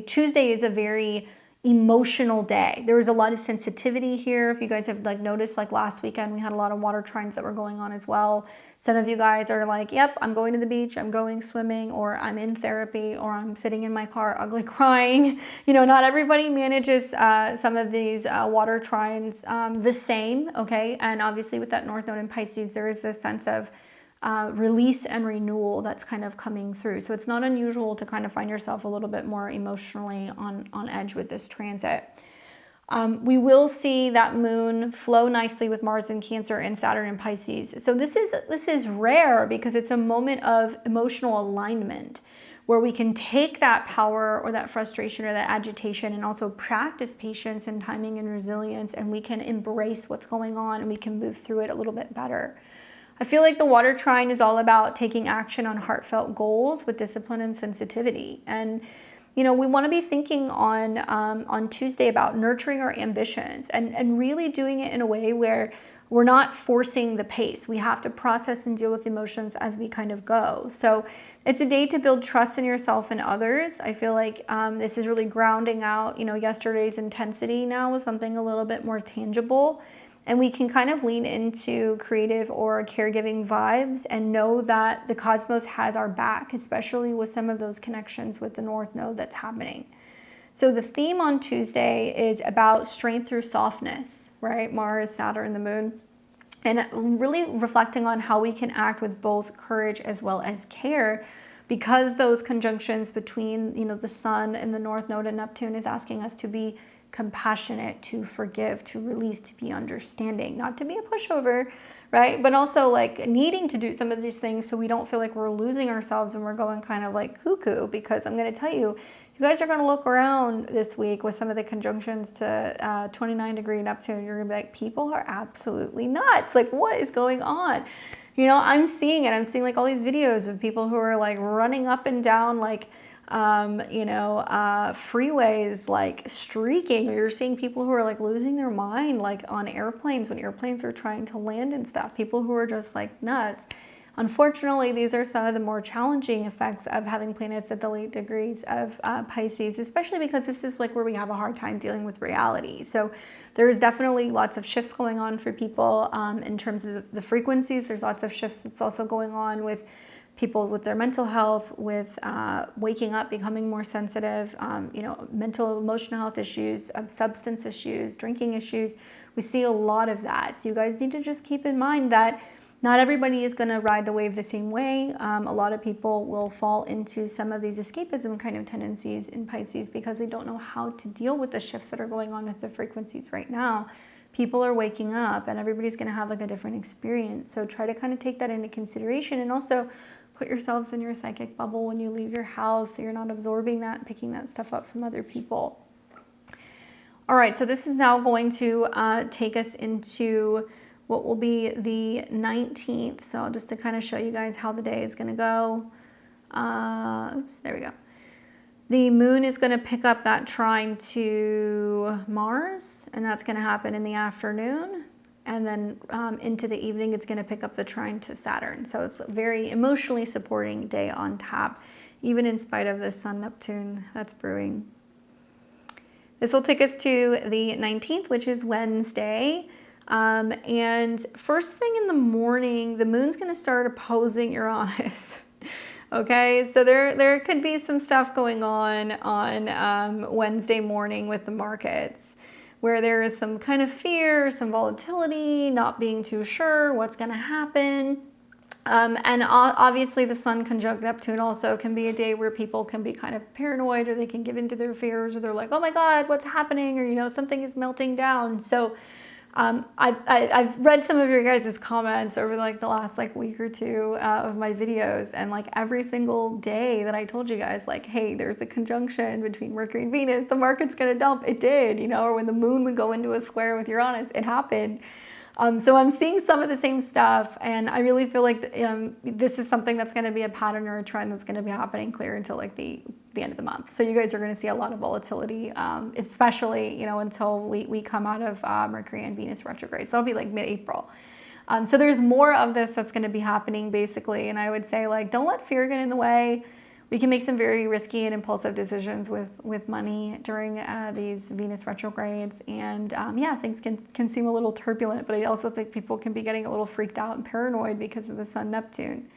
Tuesday is a very emotional day. There was a lot of sensitivity here. If you guys have like noticed, like last weekend, we had a lot of water trines that were going on as well. Some of you guys are like, yep, I'm going to the beach, I'm going swimming, or I'm in therapy, or I'm sitting in my car ugly crying. You know, not everybody manages some of these water trines the same, okay? And obviously with that North Node in Pisces, there is this sense of release and renewal that's kind of coming through. So it's not unusual to kind of find yourself a little bit more emotionally on edge with this transit. We will see that moon flow nicely with Mars in Cancer and Saturn in Pisces. So this is rare because it's a moment of emotional alignment where we can take that power or that frustration or that agitation and also practice patience and timing and resilience, and we can embrace what's going on and we can move through it a little bit better. I feel like the water trine is all about taking action on heartfelt goals with discipline and sensitivity. And you know, we want to be thinking on Tuesday about nurturing our ambitions and really doing it in a way where we're not forcing the pace. We have to process and deal with emotions as we kind of go. So it's a day to build trust in yourself and others. I feel like this is really grounding out, you know, yesterday's intensity now with something a little bit more tangible. And we can kind of lean into creative or caregiving vibes and know that the cosmos has our back, especially with some of those connections with the North Node that's happening. So the theme on Tuesday is about strength through softness, right? Mars, Saturn, the moon. And really reflecting on how we can act with both courage as well as care, because those conjunctions between, you know, the Sun and the North Node and Neptune is asking us to be compassionate, to forgive, to release, to be understanding, not to be a pushover, right? But also like needing to do some of these things so we don't feel like we're losing ourselves and we're going kind of like cuckoo. Because I'm going to tell you, you guys are going to look around this week with some of the conjunctions to 29-degree Neptune. You're going to be like, people are absolutely nuts. Like, what is going on? You know, I'm seeing it. I'm seeing like all these videos of people who are like running up and down like freeways, like streaking. You're seeing people who are like losing their mind, like on airplanes when airplanes are trying to land and stuff. People who are just like nuts. Unfortunately, these are some of the more challenging effects of having planets at the late degrees of Pisces, especially because this is like where we have a hard time dealing with reality. So there's definitely lots of shifts going on for people in terms of the frequencies. There's lots of shifts that's also going on with people with their mental health, with waking up, becoming more sensitive, mental, emotional health issues, substance issues, drinking issues. We see a lot of that. So you guys need to just keep in mind that not everybody is going to ride the wave the same way. A lot of people will fall into some of these escapism kind of tendencies in Pisces because they don't know how to deal with the shifts that are going on with the frequencies right now. People are waking up and everybody's going to have like a different experience. So try to kind of take that into consideration, and also put yourselves in your psychic bubble when you leave your house so you're not absorbing that and picking that stuff up from other people. All right, so this is now going to take us into what will be the 19th. So just to kind of show you guys how the day is going to go. There we go. The moon is going to pick up that trine to Mars, and that's going to happen in the afternoon. And then into the evening, it's going to pick up the trine to Saturn. So it's a very emotionally supporting day on tap, even in spite of the Sun-Neptune that's brewing. This will take us to the 19th, which is Wednesday. And first thing in the morning, the moon's going to start opposing Uranus. Okay, so there could be some stuff going on Wednesday morning with the markets, where there is some kind of fear, some volatility, not being too sure what's going to happen. And obviously the Sun conjunct Neptune also can be a day where people can be kind of paranoid, or they can give into their fears, or they're like, oh my God, what's happening? Or, something is melting down. So I've read some of your guys' comments over like the last week or two of my videos, and like every single day that I told you guys, like, hey, there's a conjunction between Mercury and Venus, the market's gonna dump. It did, or when the moon would go into a square with Uranus, it happened. So I'm seeing some of the same stuff, and I really feel like this is something that's going to be a pattern or a trend that's going to be happening clear until like the end of the month. So you guys are going to see a lot of volatility, especially, you know, until we come out of Mercury and Venus retrograde. So it'll be like mid-April. So there's more of this that's going to be happening basically, and I would say, like, don't let fear get in the way. We can make some very risky and impulsive decisions with money during these Venus retrogrades. And yeah, things can seem a little turbulent, but I also think people can be getting a little freaked out and paranoid because of the Sun Neptune.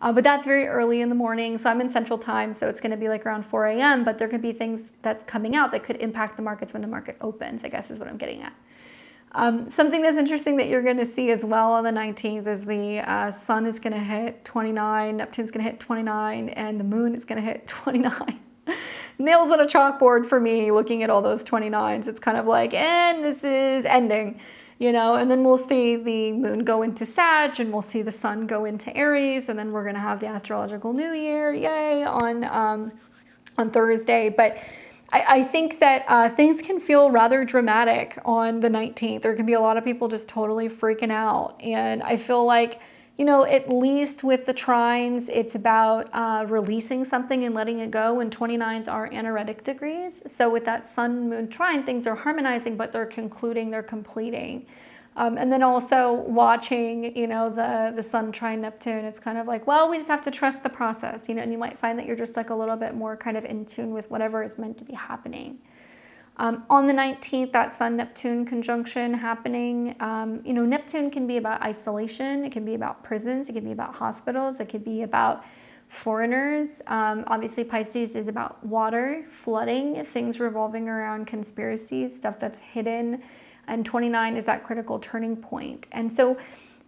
But that's very early in the morning. So I'm in Central Time, so it's going to be like around 4 a.m. But there could be things that's coming out that could impact the markets when the market opens, I guess is what I'm getting at. Something that's interesting that you're going to see as well on the 19th is the Sun is going to hit 29, Neptune's going to hit 29, and the Moon is going to hit 29. Nails on a chalkboard for me looking at all those 29s. It's kind of like, and this is ending, you know, and then we'll see the Moon go into Sag, and we'll see the Sun go into Aries, and then we're going to have the astrological new year, yay, on Thursday. But I think that things can feel rather dramatic on the 19th. There can be a lot of people just totally freaking out. And I feel like, you know, at least with the trines, it's about releasing something and letting it go. And 29s are anaretic degrees. So with that Sun, Moon trine, things are harmonizing, but they're concluding, they're completing. And then also watching, you know, the Sun trine Neptune, it's kind of like, well, we just have to trust the process, you know, and you might find that you're just like a little bit more kind of in tune with whatever is meant to be happening. On the 19th, that Sun Neptune conjunction happening, you know, Neptune can be about isolation. It can be about prisons. It can be about hospitals. It could be about foreigners. Obviously, Pisces is about water, flooding, things revolving around conspiracies, stuff that's hidden. And 29 is that critical turning point. And so,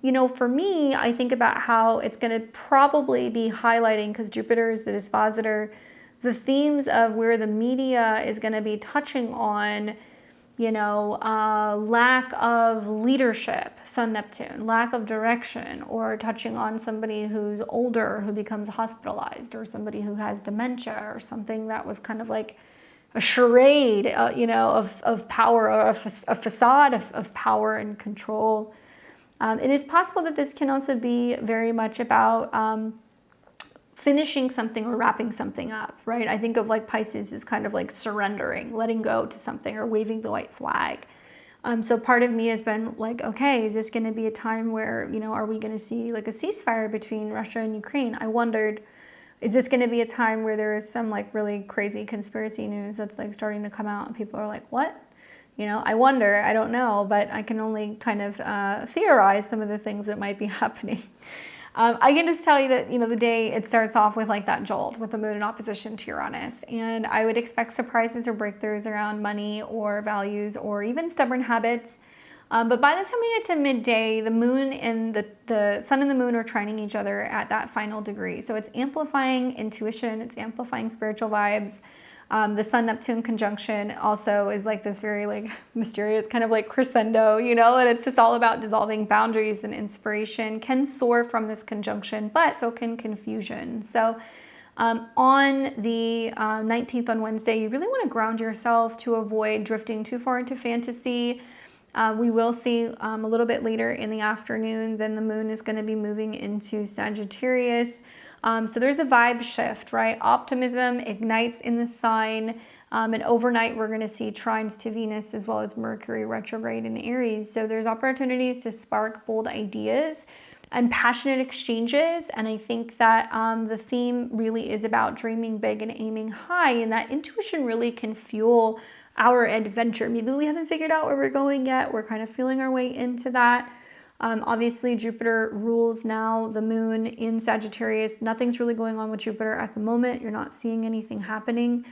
you know, for me, I think about how it's going to probably be highlighting, because Jupiter is the dispositor, the themes of where the media is going to be touching on, you know, lack of leadership, Sun Neptune, lack of direction, or touching on somebody who's older who becomes hospitalized, or somebody who has dementia, or something that was kind of like a charade, you know, of power, or a facade of power and control. It is possible that this can also be very much about finishing something or wrapping something up, right? I think of like Pisces as kind of like surrendering, letting go to something, or waving the white flag. So part of me has been like, okay, is this going to be a time where, you know, are we going to see like a ceasefire between Russia and Ukraine? I wondered, is this going to be a time where there is some like really crazy conspiracy news that's like starting to come out and people are like, what? You know, I wonder, I don't know, but I can only kind of theorize some of the things that might be happening. I can just tell you that, you know, the day it starts off with like that jolt with the Moon in opposition to Uranus. And I would expect surprises or breakthroughs around money or values or even stubborn habits. But by the time we get to midday, the Moon and the Sun and the Moon are trining each other at that final degree. So it's amplifying intuition, it's amplifying spiritual vibes. The Sun Neptune conjunction also is like this very like mysterious kind of like crescendo, you know, and it's just all about dissolving boundaries, and inspiration can soar from this conjunction, but so can confusion. So on the 19th on Wednesday, you really want to ground yourself to avoid drifting too far into fantasy. We will see a little bit later in the afternoon, then the Moon is going to be moving into Sagittarius. So there's a vibe shift, right? Optimism ignites in the sign. And overnight, we're going to see trines to Venus as well as Mercury retrograde in Aries. So there's opportunities to spark bold ideas and passionate exchanges. And I think that the theme really is about dreaming big and aiming high. And that intuition really can fuel our adventure. Maybe we haven't figured out where we're going yet. We're kind of feeling our way into that. Obviously, Jupiter rules now the Moon in Sagittarius. Nothing's really going on with Jupiter at the moment. You're not seeing anything happening.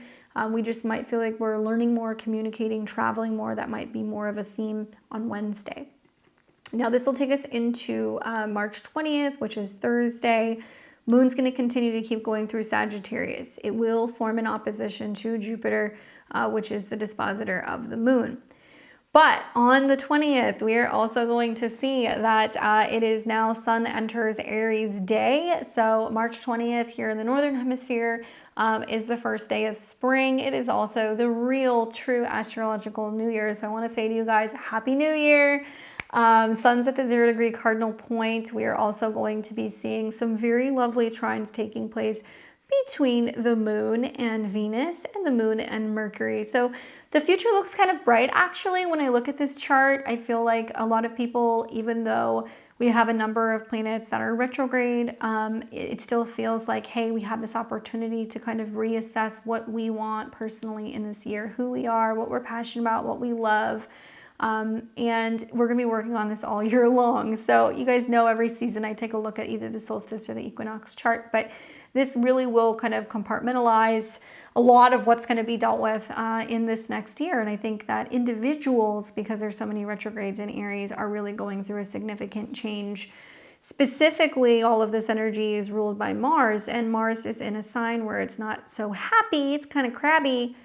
We just might feel like we're learning more, communicating, traveling more. That might be more of a theme on Wednesday. Now, this will take us into March 20th, which is Thursday. Moon's going to continue to keep going through Sagittarius. It will form an opposition to Jupiter, which is the dispositor of the Moon. But on the 20th, we are also going to see that it is now Sun enters Aries day. So March 20th here in the Northern Hemisphere is the first day of spring. It is also the real true astrological New Year. So I want to say to you guys, Happy New Year. Sun's at the 0-degree cardinal point. We are also going to be seeing some very lovely trines taking place between the moon and Venus and the moon and Mercury. So the future looks kind of bright actually. When I look at this chart, I feel like a lot of people, even though we have a number of planets that are retrograde, it still feels like, hey, we have this opportunity to kind of reassess what we want personally in this year, who we are, what we're passionate about, what we love. And we're going to be working on this all year long. So you guys know every season I take a look at either the solstice or the equinox chart, but this really will kind of compartmentalize a lot of what's going to be dealt with in this next year. And I think that individuals, because there's so many retrogrades in Aries, are really going through a significant change. Specifically, all of this energy is ruled by Mars, and Mars is in a sign where it's not so happy, it's kind of crabby,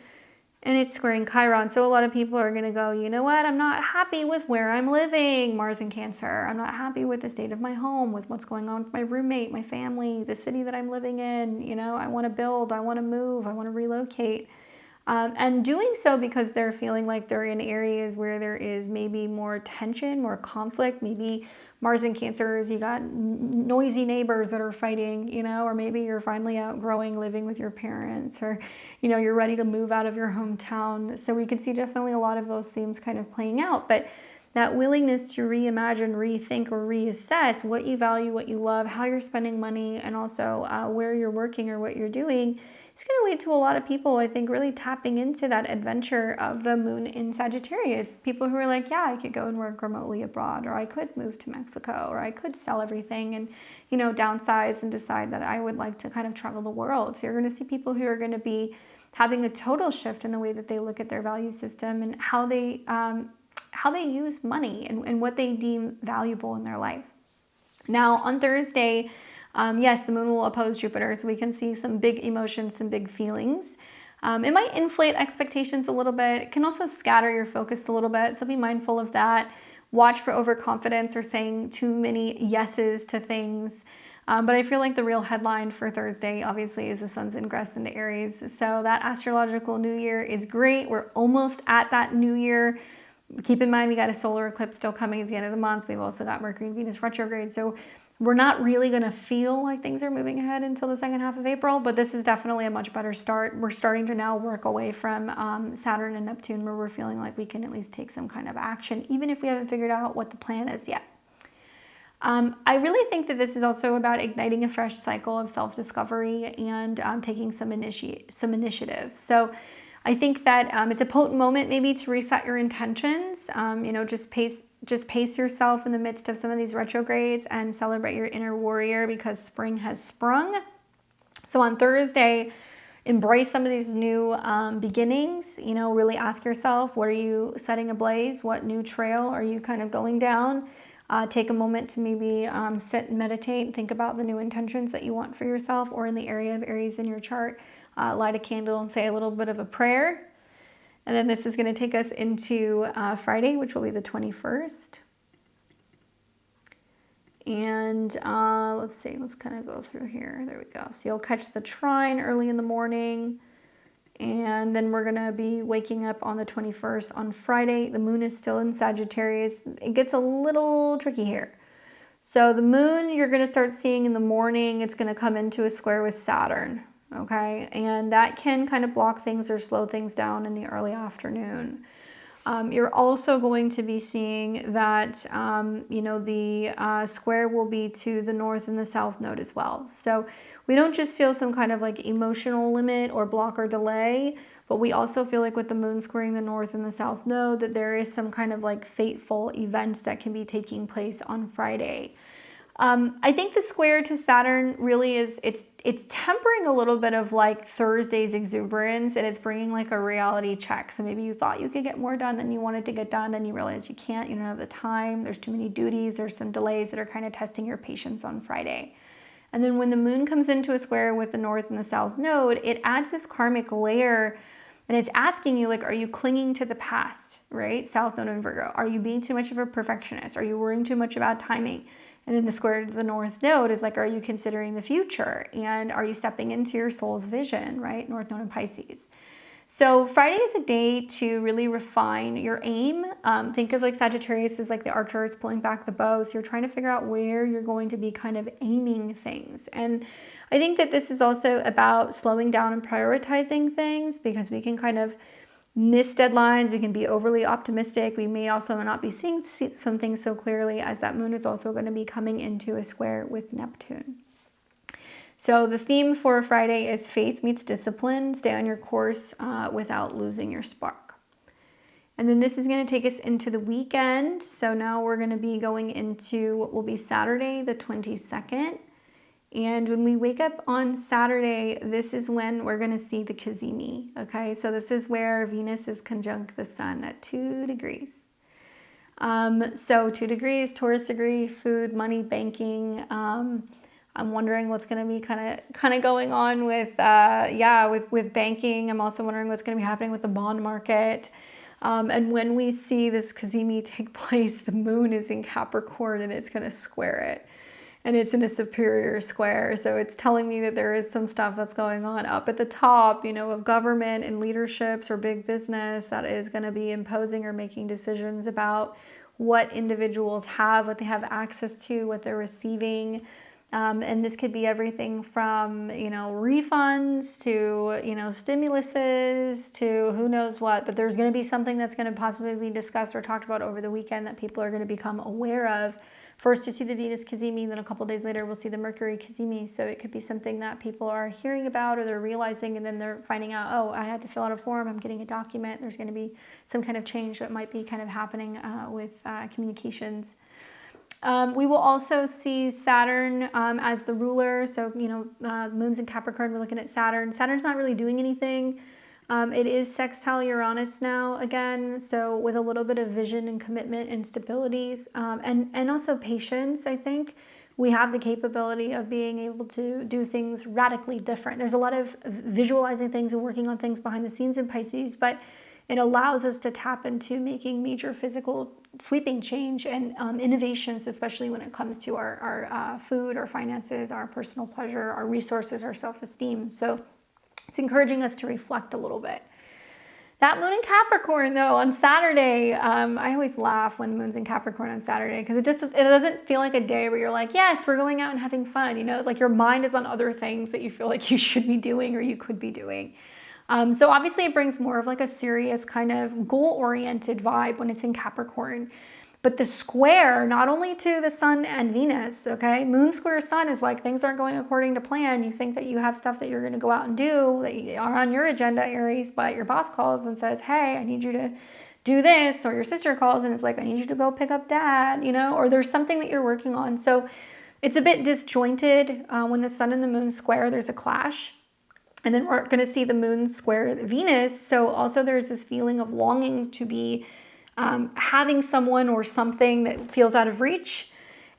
and it's squaring Chiron. So a lot of people are going to go, you know what, I'm not happy with where I'm living, Mars in Cancer. I'm not happy with the state of my home, with what's going on with my roommate, my family, the city that I'm living in. You know, I want to build, I want to move, I want to relocate. And doing so because they're feeling like they're in areas where there is maybe more tension, more conflict. Maybe Mars in Cancer is you got noisy neighbors that are fighting, you know, or maybe you're finally outgrowing living with your parents, or, you know, you're ready to move out of your hometown. So we can see definitely a lot of those themes kind of playing out. But that willingness to reimagine, rethink, or reassess what you value, what you love, how you're spending money, and also where you're working or what you're doing, it's going to lead to a lot of people, I think, really tapping into that adventure of the moon in Sagittarius. People who are like, yeah, I could go and work remotely abroad, or I could move to Mexico, or I could sell everything and, you know, downsize and decide that I would like to kind of travel the world. So you're going to see people who are going to be having a total shift in the way that they look at their value system and how they use money and what they deem valuable in their life. Now, on Thursday, yes, the moon will oppose Jupiter, so we can see some big emotions, some big feelings. It might inflate expectations a little bit. It can also scatter your focus a little bit, so be mindful of that. Watch for overconfidence or saying too many yeses to things. But I feel like the real headline for Thursday, obviously, is the sun's ingress into Aries. So that astrological new year is great. We're almost at that new year. Keep in mind, we got a solar eclipse still coming at the end of the month. We've also got Mercury and Venus retrograde. So we're not really going to feel like things are moving ahead until the second half of April, but this is definitely a much better start. We're starting to now work away from Saturn and Neptune, where we're feeling like we can at least take some kind of action, even if we haven't figured out what the plan is yet. I really think that this is also about igniting a fresh cycle of self-discovery and taking some initiative. So I think that it's a potent moment maybe to reset your intentions, you know, just pace yourself in the midst of some of these retrogrades and celebrate your inner warrior, because spring has sprung. So on Thursday, embrace some of these new beginnings. You know, really ask yourself, what are you setting ablaze? What new trail are you kind of going down? Take a moment to maybe sit and meditate and think about the new intentions that you want for yourself, or in the area of Aries in your chart. Light a candle and say a little bit of a prayer. And then this is going to take us into Friday, which will be the 21st. And let's see, let's kind of go through here. There we go. So you'll catch the trine early in the morning. And then we're going to be waking up on the 21st on Friday. The moon is still in Sagittarius. It gets a little tricky here. So the moon you're going to start seeing in the morning. It's going to come into a square with Saturn. Okay, and that can kind of block things or slow things down in the early afternoon. You're also going to be seeing that, you know, the square will be to the north and the south node as well. So we don't just feel some kind of like emotional limit or block or delay, but we also feel like with the moon squaring the north and the south node that there is some kind of like fateful events that can be taking place on Friday. I think the square to Saturn really is, it's tempering a little bit of like Thursday's exuberance, and it's bringing like a reality check. So maybe you thought you could get more done than you wanted to get done, then you realize you can't, you don't have the time, there's too many duties, there's some delays that are kind of testing your patience on Friday. And then when the moon comes into a square with the north and the south node, it adds this karmic layer, and it's asking you, like, are you clinging to the past, right? South node and Virgo. Are you being too much of a perfectionist? Are you worrying too much about timing? And then the square to the north node is like, are you considering the future? And are you stepping into your soul's vision, right? North node and Pisces. So Friday is a day to really refine your aim. Think of like Sagittarius as like the archer, it's pulling back the bow. So you're trying to figure out where you're going to be kind of aiming things. And I think that this is also about slowing down and prioritizing things, because we can kind of miss deadlines. We can be overly optimistic. We may also not be seeing some things so clearly, as that moon is also going to be coming into a square with Neptune. So the theme for Friday is faith meets discipline. Stay on your course without losing your spark. And then this is going to take us into the weekend. So now we're going to be going into what will be Saturday, the 22nd. And when we wake up on Saturday, this is when we're going to see the Cazimi. Okay, so this is where Venus is conjunct the sun at 2 degrees. So 2 degrees, Taurus degree, food, money, banking. I'm wondering what's going to be kind of going on with banking. I'm also wondering what's going to be happening with the bond market. And when we see this Cazimi take place, the moon is in Capricorn and it's going to square it. And it's in a superior square. So it's telling me that there is some stuff that's going on up at the top, you know, of government and leaderships or big business that is going to be imposing or making decisions about what individuals have, what they have access to, what they're receiving. And this could be everything from, you know, refunds to, you know, stimuluses to who knows what. But there's going to be something that's going to possibly be discussed or talked about over the weekend that people are going to become aware of. First, you see the Venus Cazimi, then a couple days later, we'll see the Mercury Cazimi. So it could be something that people are hearing about or they're realizing, and then they're finding out, oh, I had to fill out a form, I'm getting a document. There's going to be some kind of change that might be kind of happening with communications. We will also see Saturn as the ruler. So, you know, moon's in Capricorn, we're looking at Saturn. Saturn's not really doing anything. It is sextile Uranus now again, so with a little bit of vision and commitment and stabilities, and also patience. I think we have the capability of being able to do things radically different. There's a lot of visualizing things and working on things behind the scenes in Pisces, but it allows us to tap into making major physical sweeping change and innovations, especially when it comes to our food, our finances, our personal pleasure, our resources, our self-esteem. So it's encouraging us to reflect a little bit. That moon in Capricorn, though, on Saturday, I always laugh when the moon's in Capricorn on Saturday, because it doesn't feel like a day where you're like, yes, we're going out and having fun. You know, like your mind is on other things that you feel like you should be doing or you could be doing. So obviously it brings more of like a serious kind of goal-oriented vibe when it's in Capricorn. But the square, not only to the sun and Venus, okay, moon square sun is like things aren't going according to plan. You think that you have stuff that you're going to go out and do that are on your agenda, Aries, but your boss calls and says, hey, I need you to do this, or your sister calls and it's like, I need you to go pick up dad, you know, or there's something that you're working on. So it's a bit disjointed. When the sun and the moon square, there's a clash. And then we're going to see the moon square Venus. So also there's this feeling of longing to be having someone or something that feels out of reach.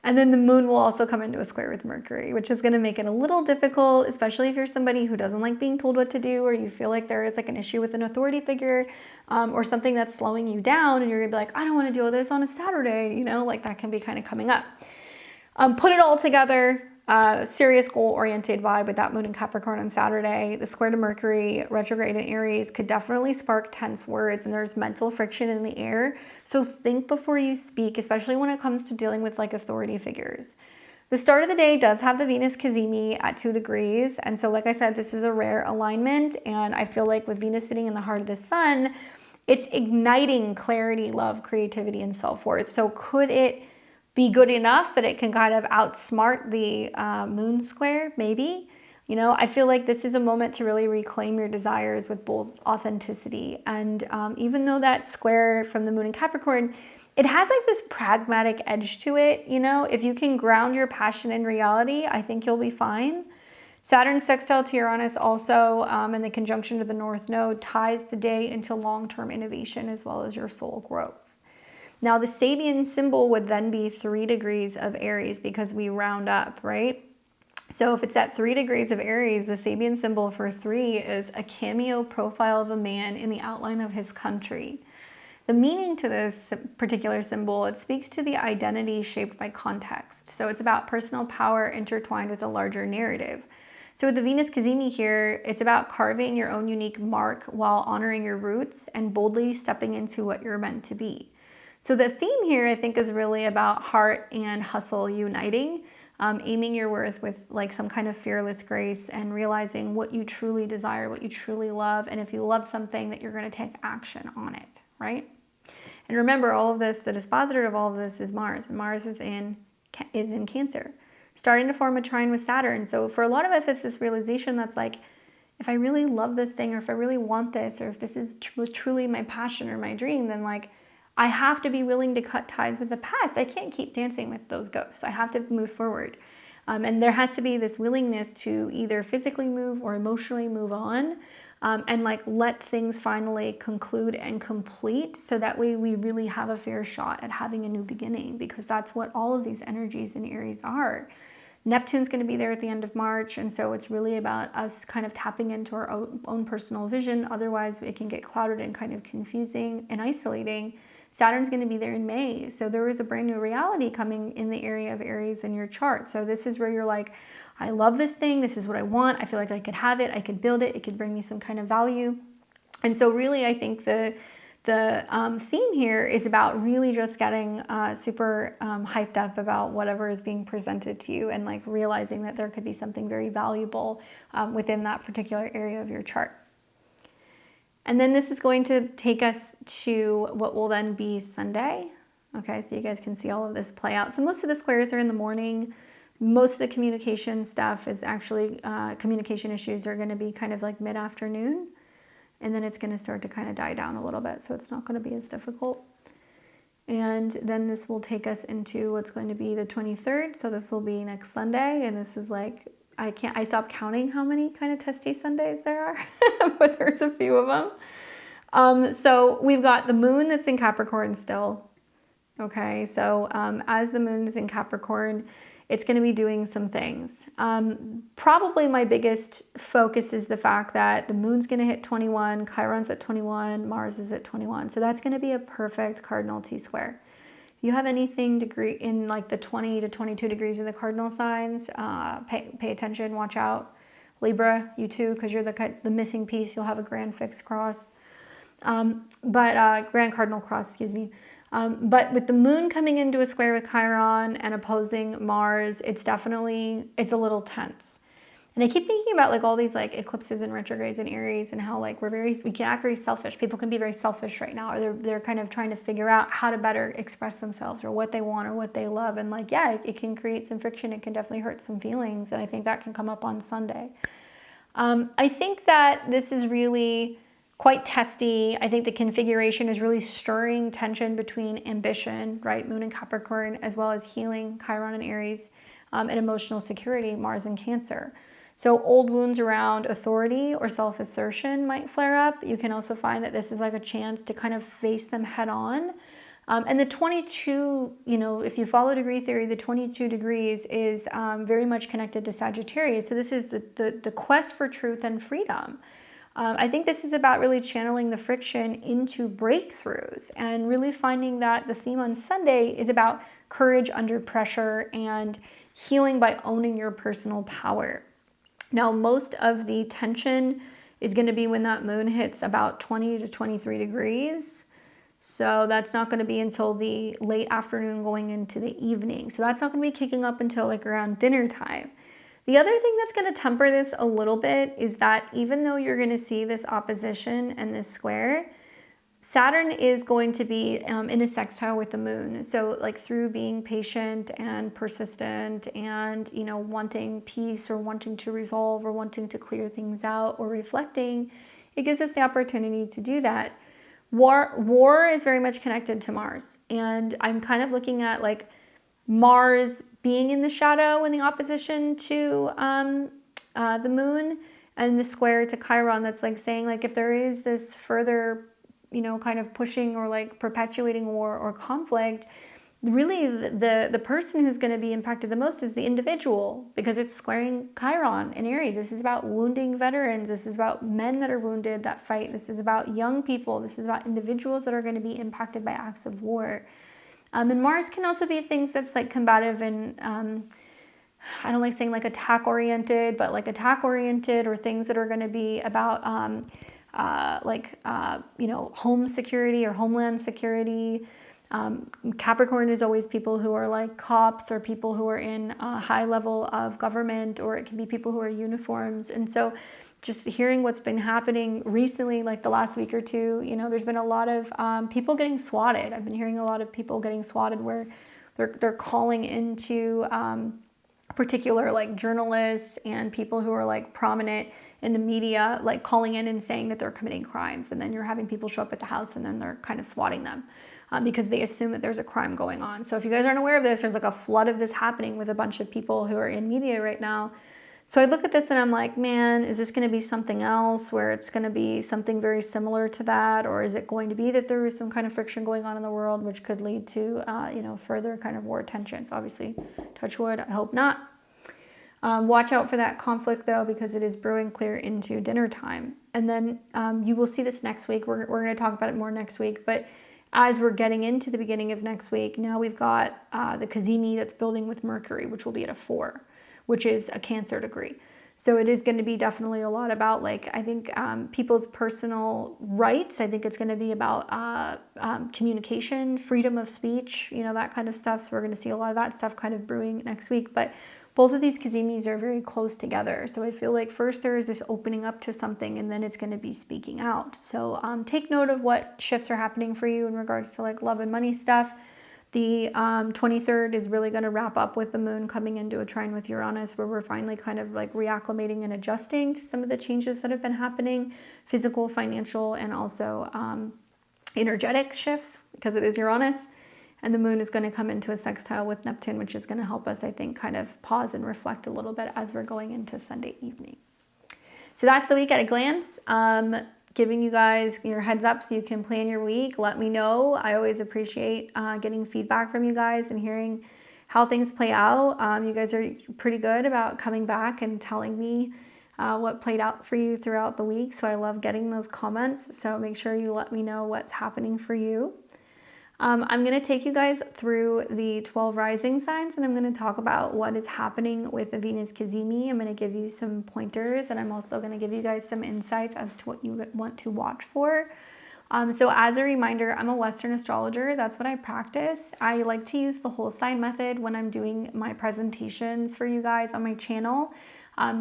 And then the moon will also come into a square with Mercury, which is going to make it a little difficult, especially if you're somebody who doesn't like being told what to do, or you feel like there is like an issue with an authority figure or something that's slowing you down. And you're going to be like, I don't want to deal with this on a Saturday, you know, like that can be kind of coming up. Put it all together. Serious goal-oriented vibe with that moon in Capricorn on Saturday. The square to Mercury, retrograde in Aries, could definitely spark tense words, and there's mental friction in the air. So think before you speak, especially when it comes to dealing with like authority figures. The start of the day does have the Venus Cazimi at 2 degrees. And so like I said, this is a rare alignment. And I feel like with Venus sitting in the heart of the sun, it's igniting clarity, love, creativity, and self-worth. So could it be good enough that it can kind of outsmart the moon square? Maybe. You know, I feel like this is a moment to really reclaim your desires with bold authenticity. And even though that square from the moon in Capricorn, it has like this pragmatic edge to it. You know, if you can ground your passion in reality, I think you'll be fine. Saturn sextile to Uranus also, and the conjunction to the North Node ties the day into long-term innovation as well as your soul growth. Now, the Sabian symbol would then be 3 degrees of Aries, because we round up, right? So if it's at 3 degrees of Aries, the Sabian symbol for 3 is a cameo profile of a man in the outline of his country. The meaning to this particular symbol, it speaks to the identity shaped by context. So it's about personal power intertwined with a larger narrative. So with the Venus Cazimi here, it's about carving your own unique mark while honoring your roots and boldly stepping into what you're meant to be. So the theme here, I think, is really about heart and hustle uniting, aiming your worth with like some kind of fearless grace and realizing what you truly desire, what you truly love. And if you love something, that you're going to take action on it, right? And remember, all of this, the dispositor of all of this is Mars. And Mars is in Cancer, starting to form a trine with Saturn. So for a lot of us, it's this realization that's like, if I really love this thing, or if I really want this, or if this is truly my passion or my dream, then like I have to be willing to cut ties with the past. I can't keep dancing with those ghosts. I have to move forward. And there has to be this willingness to either physically move or emotionally move on, and like let things finally conclude and complete, so that way we really have a fair shot at having a new beginning, because that's what all of these energies in Aries are. Neptune's going to be there at the end of March, and so it's really about us kind of tapping into our own personal vision. Otherwise, it can get clouded and kind of confusing and isolating. Saturn's going to be there in May, so there is a brand new reality coming in the area of Aries in your chart. So this is where you're like, I love this thing, this is what I want, I feel like I could have it, I could build it, it could bring me some kind of value. And so really, I think the theme here is about really just getting super hyped up about whatever is being presented to you, and like realizing that there could be something very valuable within that particular area of your chart. And then this is going to take us to what will then be Sunday. Okay, so you guys can see all of this play out. So most of the squares are in the morning. Most of the communication stuff is actually, communication issues are going to be kind of like mid-afternoon. And then it's going to start to kind of die down a little bit. So it's not going to be as difficult. And then this will take us into what's going to be the 23rd. So this will be next Sunday. And this is like, I stopped counting how many kind of testy Sundays there are, but there's a few of them. So we've got the moon that's in Capricorn still. Okay, so as the moon is in Capricorn, it's going to be doing some things. Probably my biggest focus is the fact that the moon's going to hit 21, Chiron's at 21, Mars is at 21. So that's going to be a perfect cardinal T-square. If you have anything in like the 20 to 22 degrees of the cardinal signs, pay attention, watch out. Libra, you too, because you're the missing piece. You'll have a grand fixed cross, grand cardinal cross, excuse me. But with the moon coming into a square with Chiron and opposing Mars, it's a little tense. And I keep thinking about like all these like eclipses and retrogrades in Aries, and how like we can act very selfish. People can be very selfish right now, or they're kind of trying to figure out how to better express themselves, or what they want, or what they love. And like, yeah, it can create some friction. It can definitely hurt some feelings. And I think that can come up on Sunday. I think that this is really quite testy. I think the configuration is really stirring tension between ambition, right, Moon and Capricorn, as well as healing, Chiron and Aries, and emotional security, Mars and Cancer. So old wounds around authority or self-assertion might flare up. You can also find that this is like a chance to kind of face them head on. And the 22, if you follow degree theory, the 22 degrees is very much connected to Sagittarius. So this is the quest for truth and freedom. I think this is about really channeling the friction into breakthroughs, and really finding that the theme on Sunday is about courage under pressure and healing by owning your personal power. Now, most of the tension is going to be when that moon hits about 20 to 23 degrees. So that's not going to be until the late afternoon going into the evening. So that's not going to be kicking up until like around dinner time. The other thing that's going to temper this a little bit is that even though you're going to see this opposition and this square, Saturn is going to be in a sextile with the moon. So like through being patient and persistent and, wanting peace, or wanting to resolve, or wanting to clear things out, or reflecting, it gives us the opportunity to do that. War is very much connected to Mars. And I'm kind of looking at like Mars being in the shadow in the opposition to the moon, and the square to Chiron that's like saying like if there is this further kind of pushing or like perpetuating war or conflict, really the person who's going to be impacted the most is the individual, because it's squaring Chiron in Aries. This is about wounding veterans. This is about men that are wounded that fight. This is about young people. This is about individuals that are going to be impacted by acts of war. And Mars can also be things that's like combative and I don't like saying like attack oriented, but like attack oriented, or things that are going to be about you know, home security or homeland security. Capricorn is always people who are like cops, or people who are in a high level of government, or it can be people who are uniforms. And so just hearing what's been happening recently, like the last week or two, you know, there's been a lot of people getting swatted. I've been hearing a lot of people getting swatted where they're calling into particular like journalists and people who are like prominent in the media, like calling in and saying that they're committing crimes. And then you're having people show up at the house and then they're kind of swatting them because they assume that there's a crime going on. So if you guys aren't aware of this, there's like a flood of this happening with a bunch of people who are in media right now. So I look at this and I'm like, man, is this going to be something else where it's going to be something very similar to that? Or is it going to be that there is some kind of friction going on in the world, which could lead to, you know, further kind of war tensions? Obviously, touch wood, I hope not. Watch out for that conflict though, because it is brewing clear into dinner time. And then you will see this next week. We're going to talk about it more next week. But as we're getting into the beginning of next week, now we've got the Cazimi that's building with Mercury, which will be at a 4. Which is a Cancer degree. So it is going to be definitely a lot about, like, I think people's personal rights. I think it's going to be about communication, freedom of speech, you know, that kind of stuff. So we're going to see a lot of that stuff kind of brewing next week. But both of these Cazimis are very close together. So I feel like first there is this opening up to something, and then it's going to be speaking out. So take note of what shifts are happening for you in regards to like love and money stuff. The 23rd is really going to wrap up with the moon coming into a trine with Uranus, where we're finally kind of like reacclimating and adjusting to some of the changes that have been happening, physical, financial, and also energetic shifts, because it is Uranus. And the moon is going to come into a sextile with Neptune, which is going to help us, I think, kind of pause and reflect a little bit as we're going into Sunday evening. So that's the week at a glance. Giving you guys your heads up so you can plan your week. Let me know. I always appreciate getting feedback from you guys and hearing how things play out. You guys are pretty good about coming back and telling me what played out for you throughout the week. So I love getting those comments. So make sure you let me know what's happening for you. I'm going to take you guys through the 12 rising signs, and I'm going to talk about what is happening with the Venus Cazimi. I'm going to give you some pointers, and I'm also going to give you guys some insights as to what you want to watch for. So as a reminder, I'm a Western astrologer. That's what I practice. I like to use the whole sign method when I'm doing my presentations for you guys on my channel.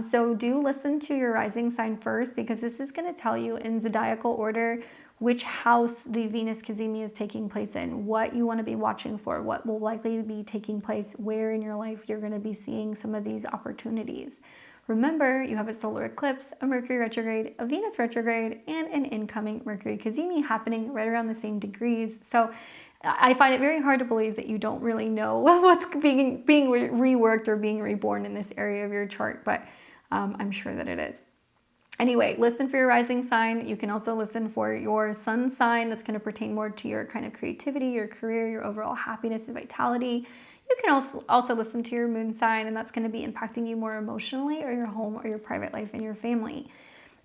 So do listen to your rising sign first, because this is going to tell you in zodiacal order which house the Venus Cazimi is taking place in, what you want to be watching for, what will likely be taking place, where in your life you're going to be seeing some of these opportunities. Remember, you have a solar eclipse, a Mercury retrograde, a Venus retrograde, and an incoming Mercury Cazimi happening right around the same degrees. So I find it very hard to believe that you don't really know what's being reworked or being reborn in this area of your chart, but I'm sure that it is. Anyway, listen for your rising sign. You can also listen for your sun sign. That's going to pertain more to your kind of creativity, your career, your overall happiness and vitality. You can also listen to your moon sign, and that's going to be impacting you more emotionally, or your home or your private life and your family.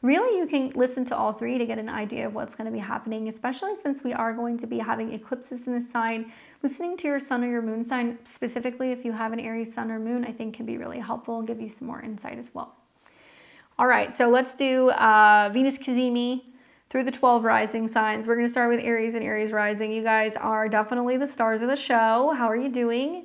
Really, you can listen to all three to get an idea of what's going to be happening, especially since we are going to be having eclipses in this sign. Listening to your sun or your moon sign, specifically if you have an Aries sun or moon, I think can be really helpful and give you some more insight as well. All right, so let's do Venus Cazimi through the 12 rising signs. We're going to start with Aries and Aries rising. You guys are definitely the stars of the show. How are you doing?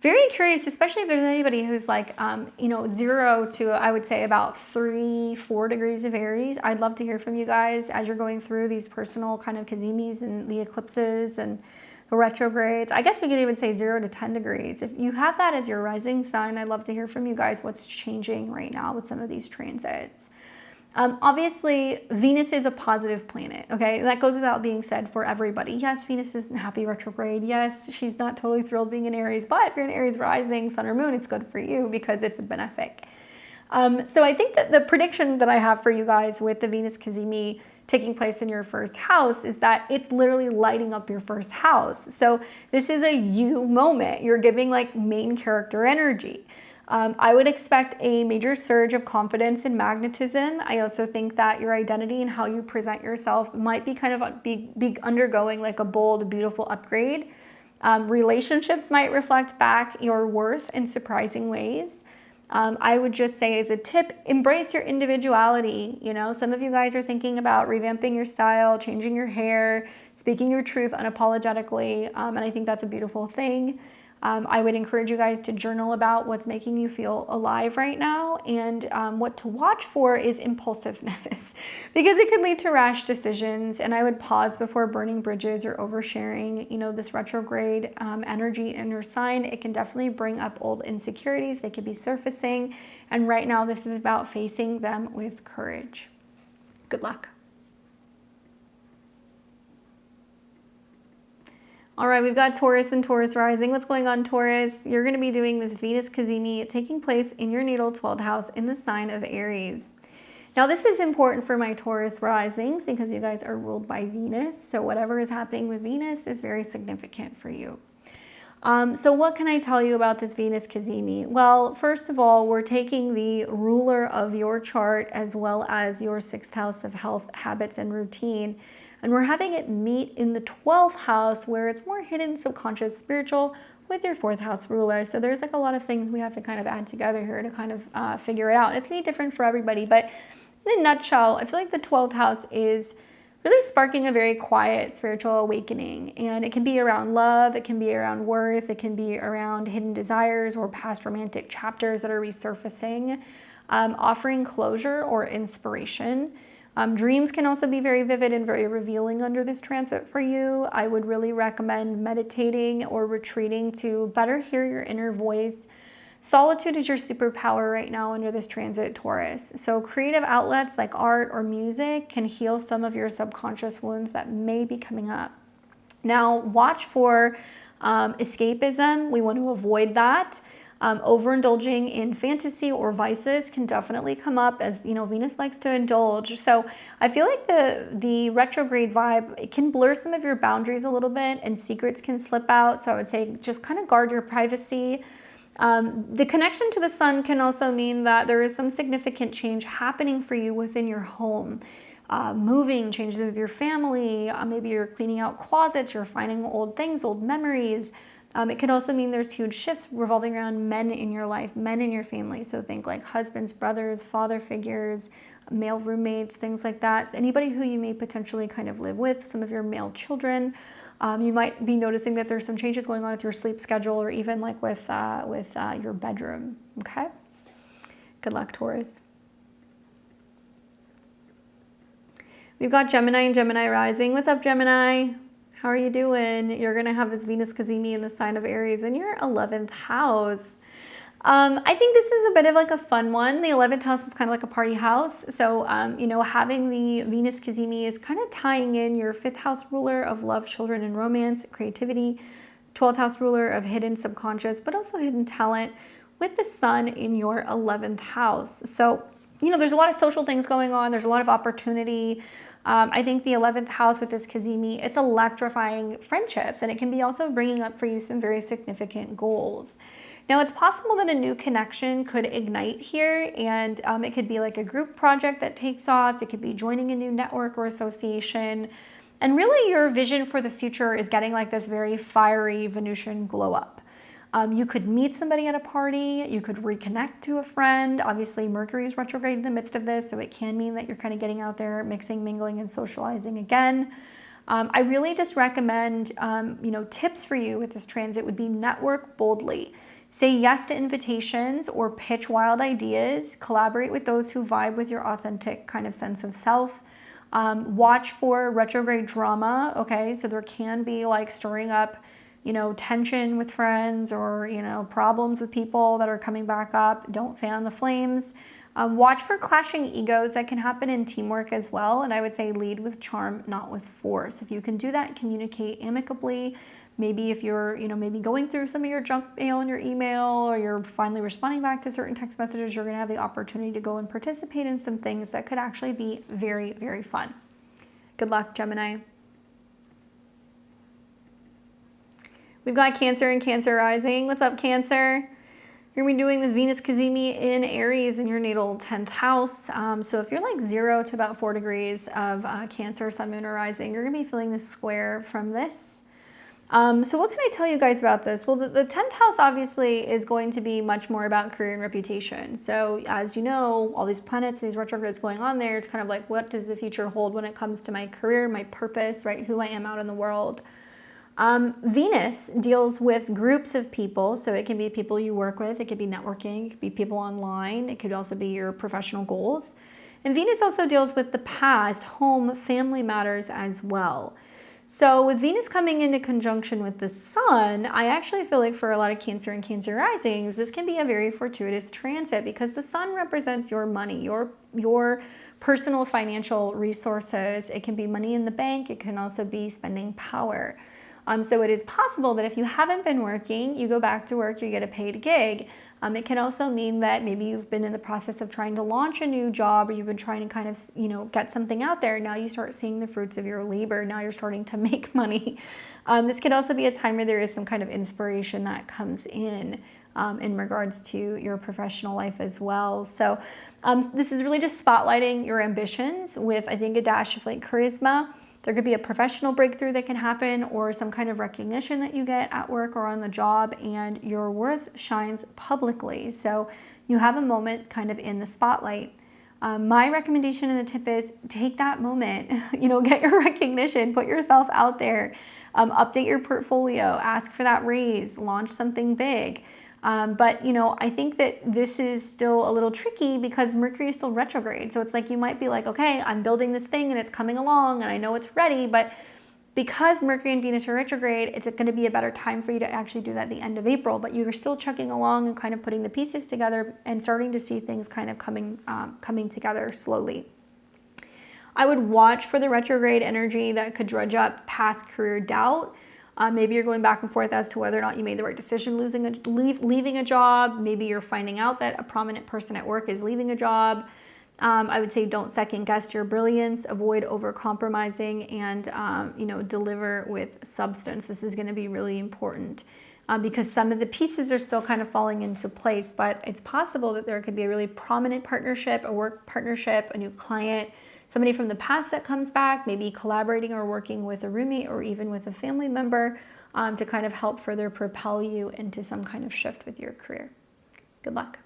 Very curious, especially if there's anybody who's like, 0 to, I would say, about 3-4 degrees of Aries. I'd love to hear from you guys as you're going through these personal kind of Cazimis and the eclipses and the retrogrades. I guess we could even say 0 to 10 degrees. If you have that as your rising sign, I'd love to hear from you guys what's changing right now with some of these transits. Obviously, Venus is a positive planet, okay? That goes without being said for everybody. Yes, Venus isn't happy retrograde. Yes, she's not totally thrilled being in Aries, but if you're an Aries rising, sun or moon, it's good for you because it's a benefic. So I think that the prediction that I have for you guys with the Venus Cazimi taking place in your first house is that it's literally lighting up your first house. So this is a you moment. You're giving like main character energy. I would expect a major surge of confidence and magnetism. I also think that your identity and how you present yourself might be kind of be undergoing like a bold, beautiful upgrade. Relationships might reflect back your worth in surprising ways. I would just say as a tip, embrace your individuality. You know, some of you guys are thinking about revamping your style, changing your hair, speaking your truth unapologetically, and I think that's a beautiful thing. I would encourage you guys to journal about what's making you feel alive right now, and what to watch for is impulsiveness because it could lead to rash decisions, and I would pause before burning bridges or oversharing. You know, this retrograde energy in your sign, it can definitely bring up old insecurities. They could be surfacing, and right now this is about facing them with courage. Good luck. All right, we've got Taurus and Taurus rising. What's going on, Taurus? You're going to be doing this Venus Cazimi taking place in your natal 12th house in the sign of Aries. Now, this is important for my Taurus risings because you guys are ruled by Venus. So whatever is happening with Venus is very significant for you. So what can I tell you about this Venus Cazimi? Well, first of all, we're taking the ruler of your chart as well as your 6th house of health, habits, and routine, and we're having it meet in the 12th house where it's more hidden, subconscious, spiritual with your 4th house ruler. So there's like a lot of things we have to kind of add together here to kind of figure it out. And it's going to be different for everybody. But in a nutshell, I feel like the 12th house is really sparking a very quiet spiritual awakening. And it can be around love. It can be around worth. It can be around hidden desires or past romantic chapters that are resurfacing, offering closure or inspiration. Dreams can also be very vivid and very revealing under this transit for you. I would really recommend meditating or retreating to better hear your inner voice. Solitude is your superpower right now under this transit, Taurus. So creative outlets like art or music can heal some of your subconscious wounds that may be coming up. Now, watch for escapism. We want to avoid that. Overindulging in fantasy or vices can definitely come up, as you know, Venus likes to indulge. So I feel like the retrograde vibe, it can blur some of your boundaries a little bit and secrets can slip out. So I would say just kind of guard your privacy. The connection to the sun can also mean that there is some significant change happening for you within your home. Moving, changes with your family, maybe you're cleaning out closets, you're finding old things, old memories. It could also mean there's huge shifts revolving around men in your life, men in your family. So think like husbands, brothers, father figures, male roommates, things like that. So anybody who you may potentially kind of live with, some of your male children. You might be noticing that there's some changes going on with your sleep schedule or even like with your bedroom, okay? Good luck, Taurus. We've got Gemini and Gemini rising. What's up, Gemini? How are you doing? You're going to have this Venus Cazimi in the sign of Aries in your 11th house. I think this is a bit of like a fun one. The 11th house is kind of like a party house. So, you know, having the Venus Cazimi is kind of tying in your 5th house ruler of love, children, and romance, creativity, 12th house ruler of hidden subconscious, but also hidden talent with the sun in your 11th house. So, you know, there's a lot of social things going on. There's a lot of opportunity. I think the 11th house with this Cazimi, it's electrifying friendships, and it can be also bringing up for you some very significant goals. Now, it's possible that a new connection could ignite here, and it could be like a group project that takes off. It could be joining a new network or association. And really, your vision for the future is getting like this very fiery Venusian glow up. You could meet somebody at a party. You could reconnect to a friend. Obviously, Mercury is retrograde in the midst of this, so it can mean that you're kind of getting out there, mixing, mingling, and socializing again. I really just recommend, you know, tips for you with this transit would be network boldly. Say yes to invitations or pitch wild ideas. Collaborate with those who vibe with your authentic kind of sense of self. Watch for retrograde drama, okay? So there can be like stirring up, you know, tension with friends or, you know, problems with people that are coming back up. Don't fan the flames. Watch for clashing egos that can happen in teamwork as well. And I would say lead with charm, not with force. If you can do that, communicate amicably. Maybe if you're, you know, maybe going through some of your junk mail in your email, or you're finally responding back to certain text messages, you're going to have the opportunity to go and participate in some things that could actually be very, very fun. Good luck, Gemini. We've got Cancer and Cancer rising. What's up, Cancer? You're going to be doing this Venus Cazimi in Aries in your natal 10th house. So if you're like 0 to about 4 degrees of Cancer, Sun, Moon, or Rising, you're going to be feeling this square from this. So what can I tell you guys about this? Well, the 10th house obviously is going to be much more about career and reputation. So as you know, all these planets, these retrogrades going on there, it's kind of like, what does the future hold when it comes to my career, my purpose, right? Who I am out in the world. Venus deals with groups of people. So it can be people you work with. It could be networking. It could be people online. It could also be your professional goals. And Venus also deals with the past, home, family matters as well. So with Venus coming into conjunction with the Sun, I actually feel like for a lot of Cancer and Cancer risings, this can be a very fortuitous transit because the Sun represents your money, your personal financial resources. It can be money in the bank. It can also be spending power. So it is possible that if you haven't been working, you go back to work, you get a paid gig. It can also mean that maybe you've been in the process of trying to launch a new job, or you've been trying to kind of, get something out there. Now you start seeing the fruits of your labor. Now you're starting to make money. This could also be a time where there is some kind of inspiration that comes in regards to your professional life as well. So this is really just spotlighting your ambitions with, I think, a dash of like charisma. There could be a professional breakthrough that can happen or some kind of recognition that you get at work or on the job, and your worth shines publicly. So you have a moment kind of in the spotlight. My recommendation and the tip is take that moment, get your recognition, put yourself out there, update your portfolio, ask for that raise, launch something big. But I think that this is still a little tricky because Mercury is still retrograde. So it's like you might be like, okay, I'm building this thing and it's coming along and I know it's ready. But because Mercury and Venus are retrograde, it's going to be a better time for you to actually do that at the end of April. But you're still chugging along and kind of putting the pieces together and starting to see things kind of coming together slowly. I would watch for the retrograde energy that could dredge up past career doubt. Maybe you're going back and forth as to whether or not you made the right decision leaving a job. Maybe you're finding out that a prominent person at work is leaving a job. I would say don't second guess your brilliance, avoid over-compromising, and deliver with substance. This is going to be really important because some of the pieces are still kind of falling into place, but it's possible that there could be a really prominent partnership, a work partnership, a new client, somebody from the past that comes back, maybe collaborating or working with a roommate or even with a family member to kind of help further propel you into some kind of shift with your career. Good luck.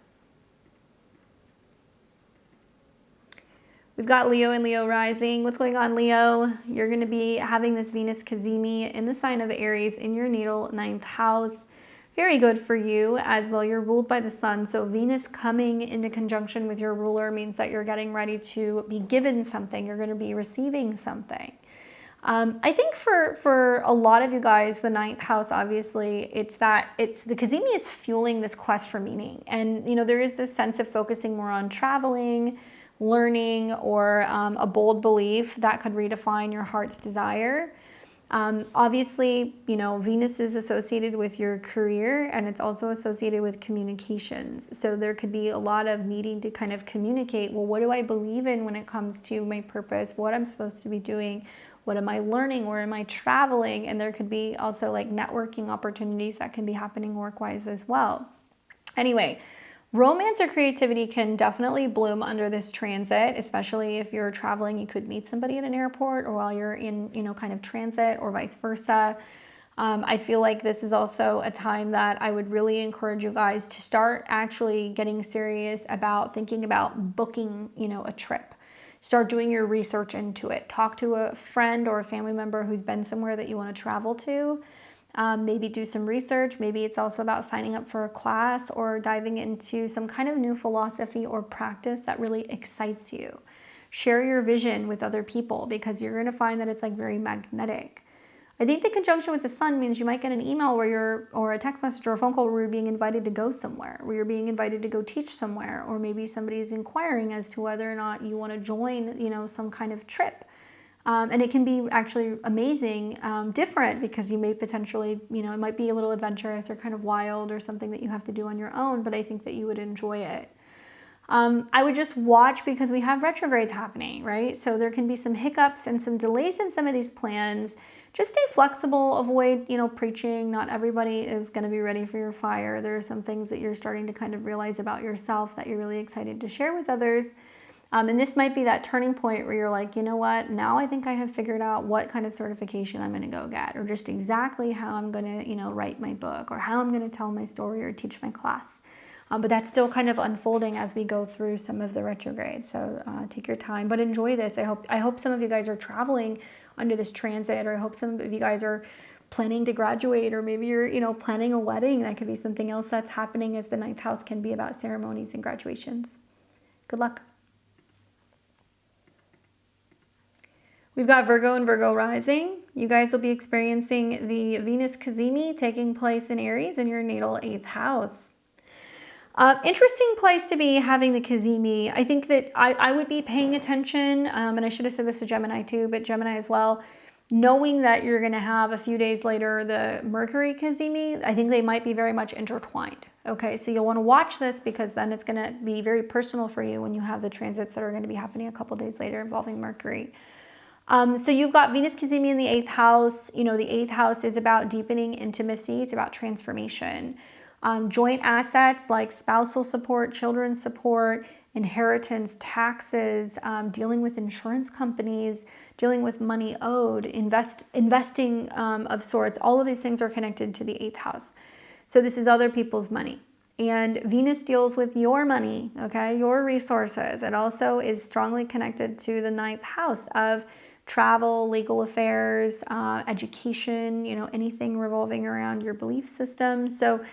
We've got Leo and Leo rising. What's going on, Leo? You're going to be having this Venus Cazimi in the sign of Aries in your natal 9th house. Very good for you as well. You're ruled by the Sun. So Venus coming into conjunction with your ruler means that you're getting ready to be given something. You're going to be receiving something. I think for a lot of you guys, the 9th house, obviously, it's the Cazimi is fueling this quest for meaning. And, there is this sense of focusing more on traveling, learning, or a bold belief that could redefine your heart's desire. Obviously, Venus is associated with your career, and it's also associated with communications. So there could be a lot of needing to kind of communicate, well, what do I believe in when it comes to my purpose, what I'm supposed to be doing, what am I learning, where am I traveling? And there could be also like networking opportunities that can be happening work-wise as well. Anyway, romance or creativity can definitely bloom under this transit, especially if you're traveling. You could meet somebody at an airport or while you're in, kind of transit, or vice versa. I feel like this is also a time that I would really encourage you guys to start actually getting serious about thinking about booking, a trip. Start doing your research into it. Talk to a friend or a family member who's been somewhere that you want to travel to. Maybe do some research. Maybe it's also about signing up for a class or diving into some kind of new philosophy or practice that really excites you. Share your vision with other people because you're going to find that it's like very magnetic. I think the conjunction with the Sun means you might get an email or a text message or a phone call where you're being invited to go somewhere, where you're being invited to go teach somewhere, or maybe somebody's inquiring as to whether or not you want to join, some kind of trip. And it can be actually amazing, different, because you may potentially, it might be a little adventurous or kind of wild or something that you have to do on your own, but I think that you would enjoy it. I would just watch because we have retrogrades happening, right? So there can be some hiccups and some delays in some of these plans. Just stay flexible, avoid, preaching. Not everybody is going to be ready for your fire. There are some things that you're starting to kind of realize about yourself that you're really excited to share with others. And this might be that turning point where you're like, you know what, now I think I have figured out what kind of certification I'm going to go get, or just exactly how I'm going to, write my book, or how I'm going to tell my story or teach my class. But that's still kind of unfolding as we go through some of the retrogrades. So take your time, but enjoy this. I hope some of you guys are traveling under this transit, or I hope some of you guys are planning to graduate, or maybe you're, planning a wedding. That could be something else that's happening, as the 9th house can be about ceremonies and graduations. Good luck. We've got Virgo and Virgo rising. You guys will be experiencing the Venus Cazimi taking place in Aries in your natal 8th house. Interesting place to be having the Cazimi. I think that I would be paying attention, and I should have said this to Gemini too, but Gemini as well, knowing that you're going to have a few days later the Mercury Cazimi. I think they might be very much intertwined. Okay, so you'll want to watch this, because then it's going to be very personal for you when you have the transits that are going to be happening a couple days later involving Mercury. So you've got Venus Cazimi in the 8th house. The 8th house is about deepening intimacy. It's about transformation. Joint assets like spousal support, children's support, inheritance, taxes, dealing with insurance companies, dealing with money owed, investing of sorts. All of these things are connected to the 8th house. So this is other people's money. And Venus deals with your money, okay, your resources. It also is strongly connected to the 9th house of travel, legal affairs, education, anything revolving around your belief system. So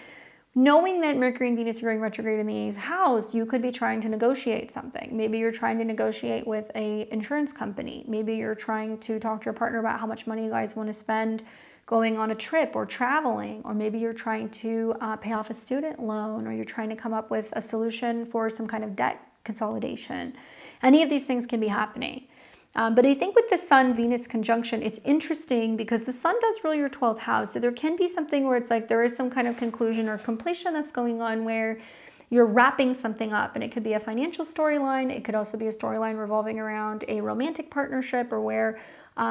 knowing that Mercury and Venus are going retrograde in the 8th house, you could be trying to negotiate something. Maybe you're trying to negotiate with an insurance company. Maybe you're trying to talk to your partner about how much money you guys want to spend going on a trip or traveling. Or maybe you're trying to pay off a student loan, or you're trying to come up with a solution for some kind of debt consolidation. Any of these things can be happening. But I think with the Sun-Venus conjunction, it's interesting because the Sun does rule your 12th house. So there can be something where it's like there is some kind of conclusion or completion that's going on where you're wrapping something up. And it could be a financial storyline. It could also be a storyline revolving around a romantic partnership, or where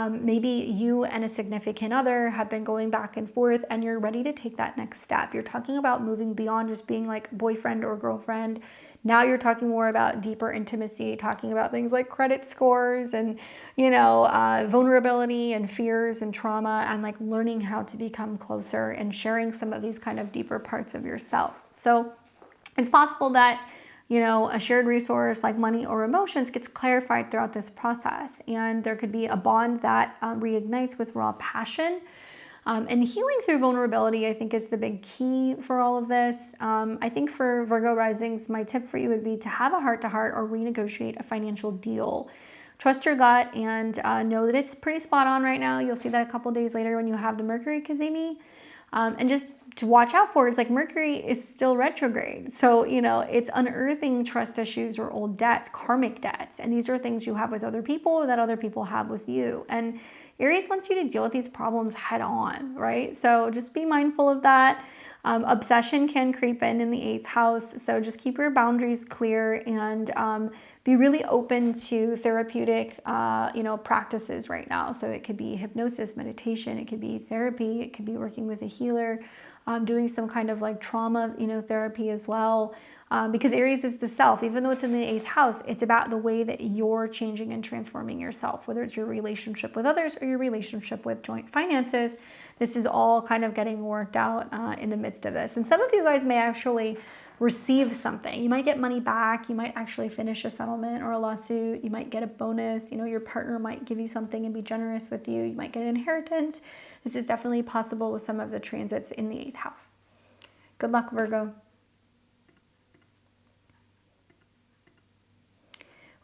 maybe you and a significant other have been going back and forth and you're ready to take that next step. You're talking about moving beyond just being like boyfriend or girlfriend. Now you're talking more about deeper intimacy, talking about things like credit scores and, vulnerability and fears and trauma, and like learning how to become closer and sharing some of these kind of deeper parts of yourself. So it's possible that, a shared resource like money or emotions gets clarified throughout this process. And there could be a bond that reignites with raw passion. And healing through vulnerability, I think, is the big key for all of this. I think for Virgo risings, my tip for you would be to have a heart-to-heart or renegotiate a financial deal. Trust your gut and know that it's pretty spot on right now. You'll see that a couple days later when you have the Mercury Cazimi. And just to watch out for is like Mercury is still retrograde. So, it's unearthing trust issues or old debts, karmic debts. And these are things you have with other people or that other people have with you. And Aries wants you to deal with these problems head on, right? So just be mindful of that. Obsession can creep in the 8th house. So just keep your boundaries clear and be really open to therapeutic, practices right now. So it could be hypnosis, meditation, it could be therapy, it could be working with a healer, doing some kind of like trauma, therapy as well. Because Aries is the self. Even though it's in the 8th house, it's about the way that you're changing and transforming yourself, whether it's your relationship with others or your relationship with joint finances. This is all kind of getting worked out in the midst of this. And some of you guys may actually receive something. You might get money back. You might actually finish a settlement or a lawsuit. You might get a bonus. Your partner might give you something and be generous with you. You might get an inheritance. This is definitely possible with some of the transits in the 8th house. Good luck, Virgo.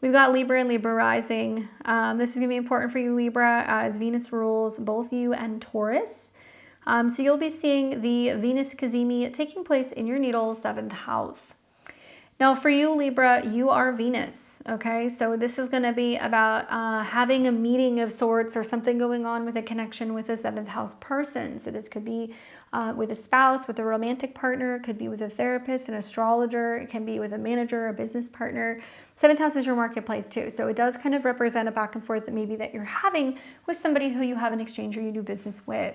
We've got Libra and Libra rising. This is going to be important for you, Libra, as Venus rules both you and Taurus. So you'll be seeing the Venus Cazimi taking place in your natal 7th house. Now for you, Libra, you are Venus, okay? So this is going to be about having a meeting of sorts or something going on with a connection with a 7th house person. So this could be with a spouse, with a romantic partner. It could be with a therapist, an astrologer. It can be with a manager, a business partner. 7th house is your marketplace too. So it does kind of represent a back and forth that maybe that you're having with somebody who you have an exchange or you do business with.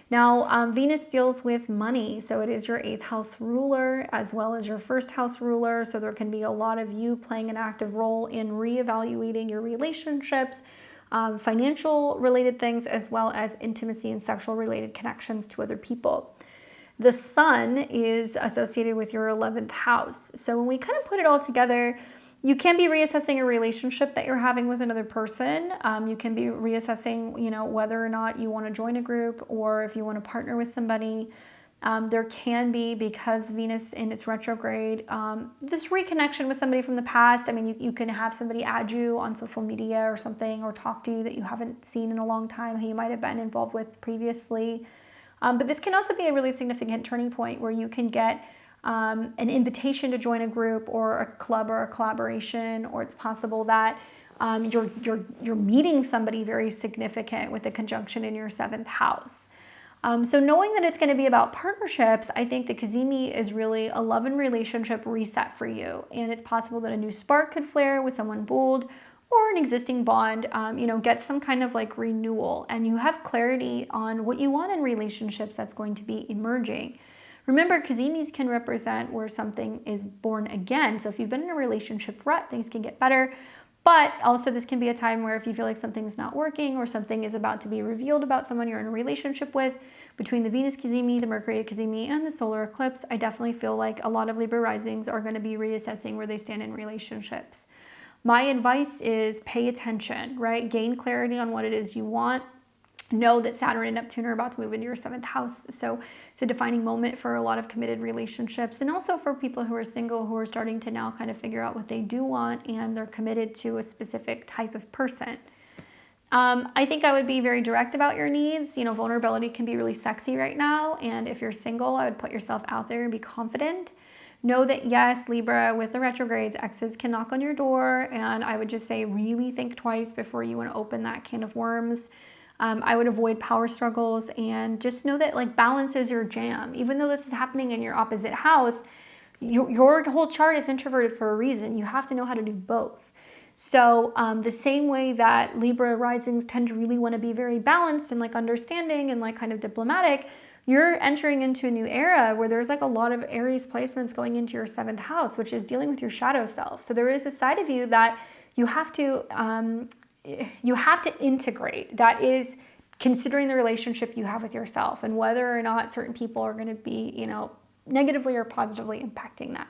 Now, Venus deals with money, so it is your 8th house ruler as well as your 1st house ruler. So there can be a lot of you playing an active role in reevaluating your relationships, financial related things, as well as intimacy and sexual related connections to other people. The sun is associated with your 11th house. So when we kind of put it all together, you can be reassessing a relationship that you're having with another person. You can be reassessing, whether or not you want to join a group or if you want to partner with somebody. There can be, because Venus in its retrograde, this reconnection with somebody from the past. I mean, you can have somebody add you on social media or something, or talk to you that you haven't seen in a long time, who you might have been involved with previously. But this can also be a really significant turning point where you can get an invitation to join a group or a club or a collaboration, or it's possible that you're meeting somebody very significant with a conjunction in your 7th house. So knowing that it's going to be about partnerships, I think the Cazimi is really a love and relationship reset for you. And it's possible that a new spark could flare with someone bold, or an existing bond, get some kind of like renewal, and you have clarity on what you want in relationships that's going to be emerging. Remember, Cazimis can represent where something is born again. So if you've been in a relationship rut, things can get better. But also this can be a time where if you feel like something's not working or something is about to be revealed about someone you're in a relationship with, between the Venus Cazimi, the Mercury Cazimi, and the solar eclipse, I definitely feel like a lot of Libra risings are going to be reassessing where they stand in relationships. My advice is pay attention, right? Gain clarity on what it is you want. Know that Saturn and Neptune are about to move into your 7th house. So it's a defining moment for a lot of committed relationships, and also for people who are single, who are starting to now kind of figure out what they do want, and they're committed to a specific type of person. I think I would be very direct about your needs. Vulnerability can be really sexy right now. And if you're single, I would put yourself out there and be confident. Know that yes, Libra, with the retrogrades, exes can knock on your door. And I would just say, really think twice before you want to open that can of worms. I would avoid power struggles, and just know that like balance is your jam. Even though this is happening in your opposite house, your whole chart is introverted for a reason. You have to know how to do both. So the same way that Libra risings tend to really want to be very balanced and like understanding and like kind of diplomatic, you're entering into a new era where there's like a lot of Aries placements going into your 7th house, which is dealing with your shadow self. So there is a side of you that you have to integrate. That is considering the relationship you have with yourself and whether or not certain people are going to be, negatively or positively impacting that.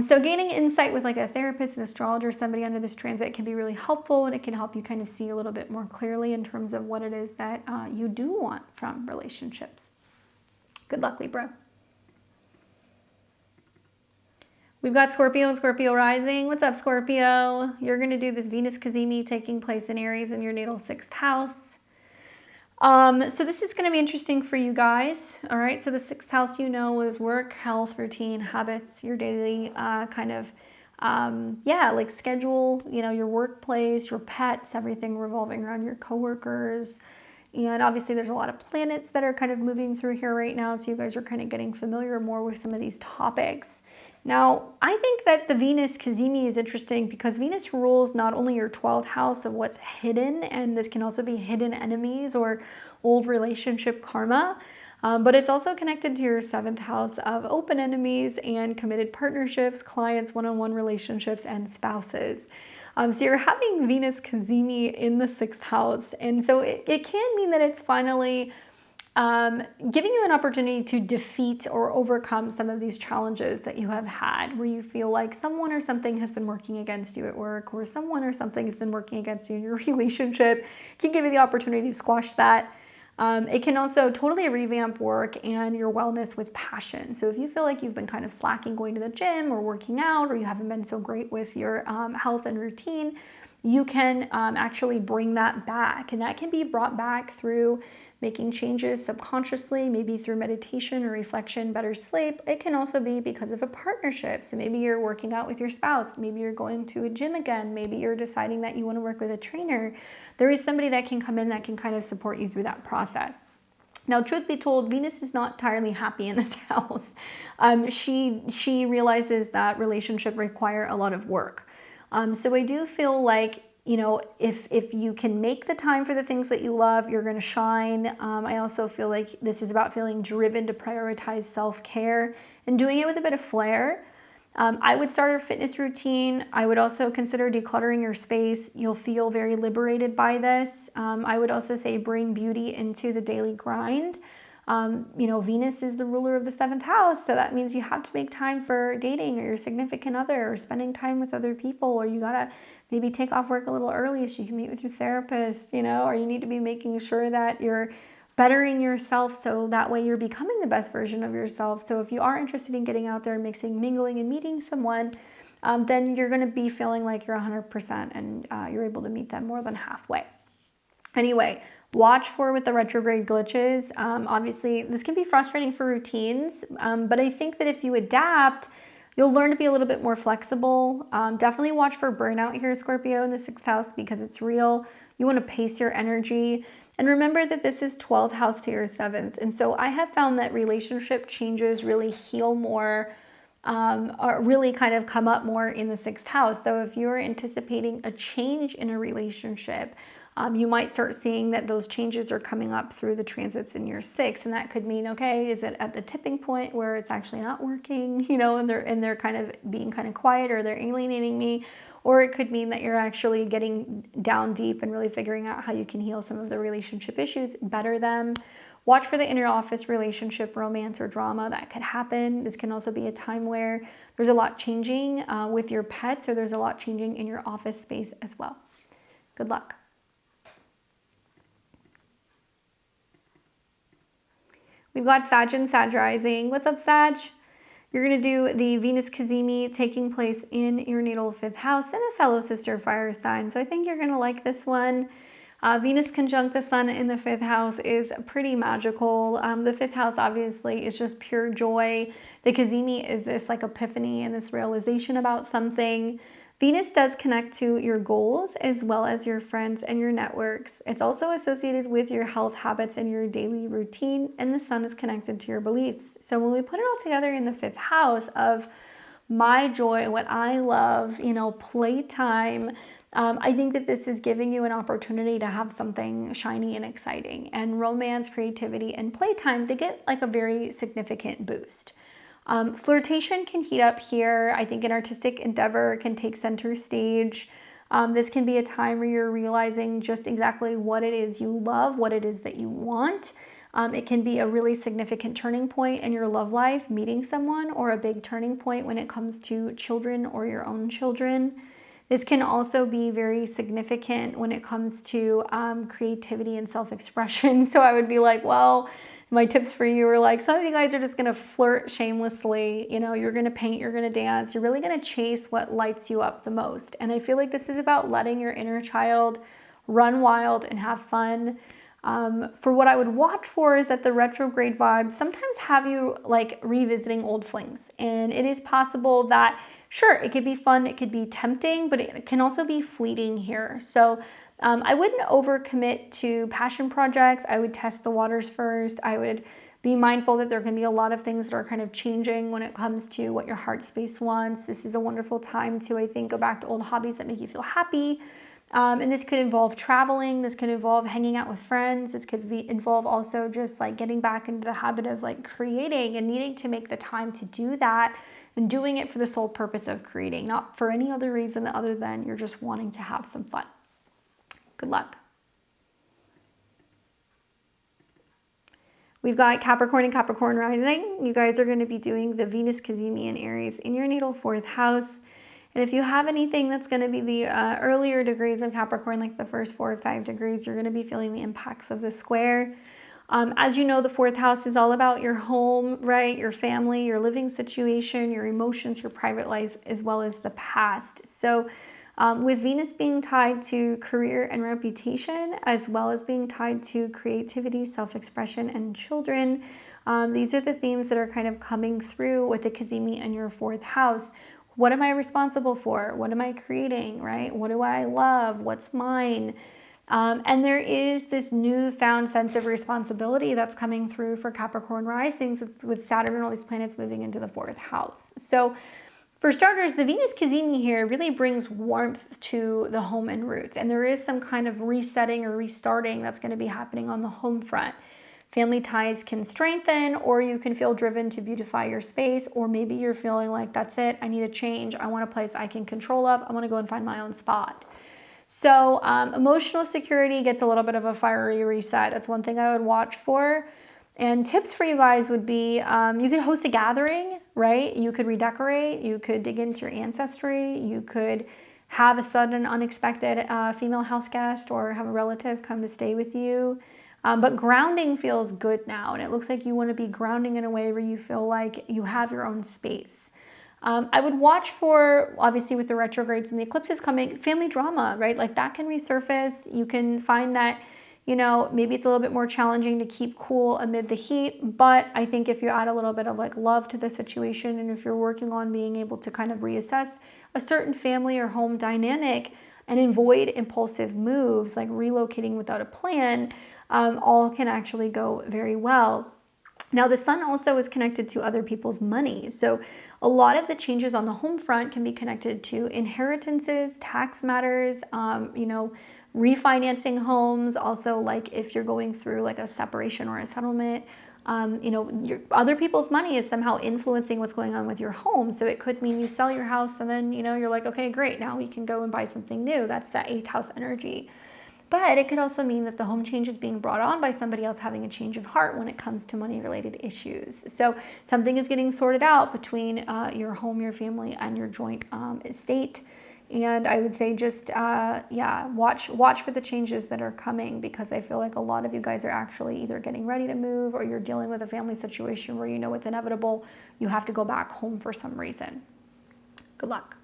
So gaining insight with like a therapist, an astrologer, somebody under this transit can be really helpful, and it can help you kind of see a little bit more clearly in terms of what it is that you do want from relationships. Good luck, Libra. We've got Scorpio and Scorpio rising. What's up, Scorpio? You're going to do this Venus Cazimi taking place in Aries in your natal 6th house. So this is going to be interesting for you guys. All right. So the 6th house, is work, health, routine, habits, your daily like schedule, your workplace, your pets, everything revolving around your coworkers. And obviously there's a lot of planets that are kind of moving through here right now. So you guys are kind of getting familiar more with some of these topics. Now, I think that the Venus Cazimi is interesting because Venus rules not only your 12th house of what's hidden, and this can also be hidden enemies or old relationship karma, but it's also connected to your 7th house of open enemies and committed partnerships, clients, one-on-one relationships, and spouses. So you're having Venus Cazimi in the 6th house, and so it can mean that it's finally giving you an opportunity to defeat or overcome some of these challenges that you have had, where you feel like someone or something has been working against you at work, or someone or something has been working against you in your relationship. It can give you the opportunity to squash that. It can also totally revamp work and your wellness with passion. So if you feel like you've been kind of slacking going to the gym or working out, or you haven't been so great with your health and routine, you can actually bring that back. And that can be brought back through making changes subconsciously, maybe through meditation or reflection, better sleep. It can also be because of a partnership. So maybe you're working out with your spouse, maybe you're going to a gym again, maybe you're deciding that you want to work with a trainer. There is somebody that can come in that can kind of support you through that process. Now, truth be told, Venus is not entirely happy in this house. She realizes that relationships require a lot of work. So I do feel like You know, if you can make the time for the things that you love, you're going to shine. I also feel like this is about feeling driven to prioritize self-care and doing it with a bit of flair. I would start a fitness routine. I would also consider decluttering your space. You'll feel very liberated by this. I would also say bring beauty into the daily grind. You know, Venus is the ruler of the 7th house, so that means you have to make time for dating or your significant other or spending time with other people, or you gotta maybe take off work a little early so you can meet with your therapist, you know, or you need to be making sure that you're bettering yourself so that way you're becoming the best version of yourself. So if you are interested in getting out there and mingling and meeting someone, then you're going to be feeling like you're 100% and you're able to meet them more than halfway. Anyway, watch for with the retrograde glitches. Obviously, this can be frustrating for routines, but I think that if you adapt, you'll learn to be a little bit more flexible. Definitely watch for burnout here, Scorpio, in the 6th house because it's real. You want to pace your energy. And remember that this is 12th house to your 7th. And so I have found that relationship changes really heal more, or really kind of come up more in the 6th house. So if you're anticipating a change in a relationship, you might start seeing that those changes are coming up through the transits in your 6th. And that could mean, okay, is it at the tipping point where it's actually not working, you know, and they're kind of being kind of quiet, or they're alienating me? Or it could mean that you're actually getting down deep and really figuring out how you can heal some of the relationship issues, better them. Watch for the inner office relationship, romance, or drama that could happen. This can also be a time where there's a lot changing with your pets, or there's a lot changing in your office space as well. Good luck. We've got Sag and Sag rising. What's up, Sag? You're going to do the Venus Cazimi taking place in your natal 5th house and a fellow sister fire sign. So I think you're going to like this one. Venus conjunct the sun in the 5th house is pretty magical. The 5th house obviously is just pure joy. The Cazimi is this like epiphany and this realization about something. Venus does connect to your goals as well as your friends and your networks. It's also associated with your health habits and your daily routine, and the sun is connected to your beliefs. So when we put it all together in the 5th house of my joy, what I love, you know, playtime, I think that this is giving you an opportunity to have something shiny and exciting. And romance, creativity, and playtime, they get like a very significant boost. Flirtation can heat up here. I think an artistic endeavor can take center stage. This can be a time where you're realizing just exactly what it is you love, what it is that you want. It can be a really significant turning point in your love life, meeting someone, or a big turning point when it comes to children or your own children. This can also be very significant when it comes to creativity and self-expression. So I would be like, well, my tips for you are like, some of you guys are just gonna flirt shamelessly, you know, you're gonna paint, you're gonna dance, you're really gonna chase what lights you up the most. And I feel like this is about letting your inner child run wild and have fun. For what I would watch for is that the retrograde vibes sometimes have you like revisiting old flings. And it is possible that, sure, it could be fun, it could be tempting, but it can also be fleeting here. So I wouldn't overcommit to passion projects. I would test the waters first. I would be mindful that there can be a lot of things that are kind of changing when it comes to what your heart space wants. This is a wonderful time to, I think, go back to old hobbies that make you feel happy. And this could involve traveling. This could involve hanging out with friends. This could involve also just like getting back into the habit of like creating and needing to make the time to do that and doing it for the sole purpose of creating, not for any other reason other than you're just wanting to have some fun. Good luck. We've got Capricorn and Capricorn rising. You guys are going to be doing the Venus Cazimi and Aries in your natal 4th house. And if you have anything that's going to be the earlier degrees of Capricorn, like the first 4 or 5 degrees, you're going to be feeling the impacts of the square. As you know, the 4th house is all about your home, right? Your family, your living situation, your emotions, your private life, as well as the past. So with Venus being tied to career and reputation, as well as being tied to creativity, self-expression, and children, these are the themes that are kind of coming through with the Cazimi in your 4th house. What am I responsible for? What am I creating, right? What do I love? What's mine? And there is this newfound sense of responsibility that's coming through for Capricorn risings with Saturn and all these planets moving into the 4th house. So For starters, the Venus Cazimi here really brings warmth to the home and roots, and there is some kind of resetting or restarting that's going to be happening on the home front. Family ties can strengthen, or you can feel driven to beautify your space, or maybe you're feeling like, that's it, I need a change, I want a place I can control of, I want to go and find my own spot. So emotional security gets a little bit of a fiery reset. That's one thing I would watch for. And tips for you guys would be, you could host a gathering, right? You could redecorate, you could dig into your ancestry, you could have a sudden unexpected female house guest or have a relative come to stay with you. But grounding feels good now, and it looks like you want to be grounding in a way where you feel like you have your own space. I would watch for, obviously with the retrogrades and the eclipses coming, family drama, right? Like that can resurface. You can find that, you know, maybe it's a little bit more challenging to keep cool amid the heat, but I think if you add a little bit of like love to the situation, and if you're working on being able to kind of reassess a certain family or home dynamic and avoid impulsive moves like relocating without a plan, all can actually go very well. Now, the sun also is connected to other people's money. So a lot of the changes on the home front can be connected to inheritances, tax matters, you know, refinancing homes. Also, like if you're going through like a separation or a settlement, you know, other people's money is somehow influencing what's going on with your home. So it could mean you sell your house and then, you know, you're like, okay, great, now we can go and buy something new. That's the 8th house energy. But it could also mean that the home change is being brought on by somebody else having a change of heart when it comes to money-related issues. So something is getting sorted out between your home, your family, and your joint estate. And I would say just, yeah, watch for the changes that are coming, because I feel like a lot of you guys are actually either getting ready to move, or you're dealing with a family situation where you know it's inevitable. You have to go back home for some reason. Good luck.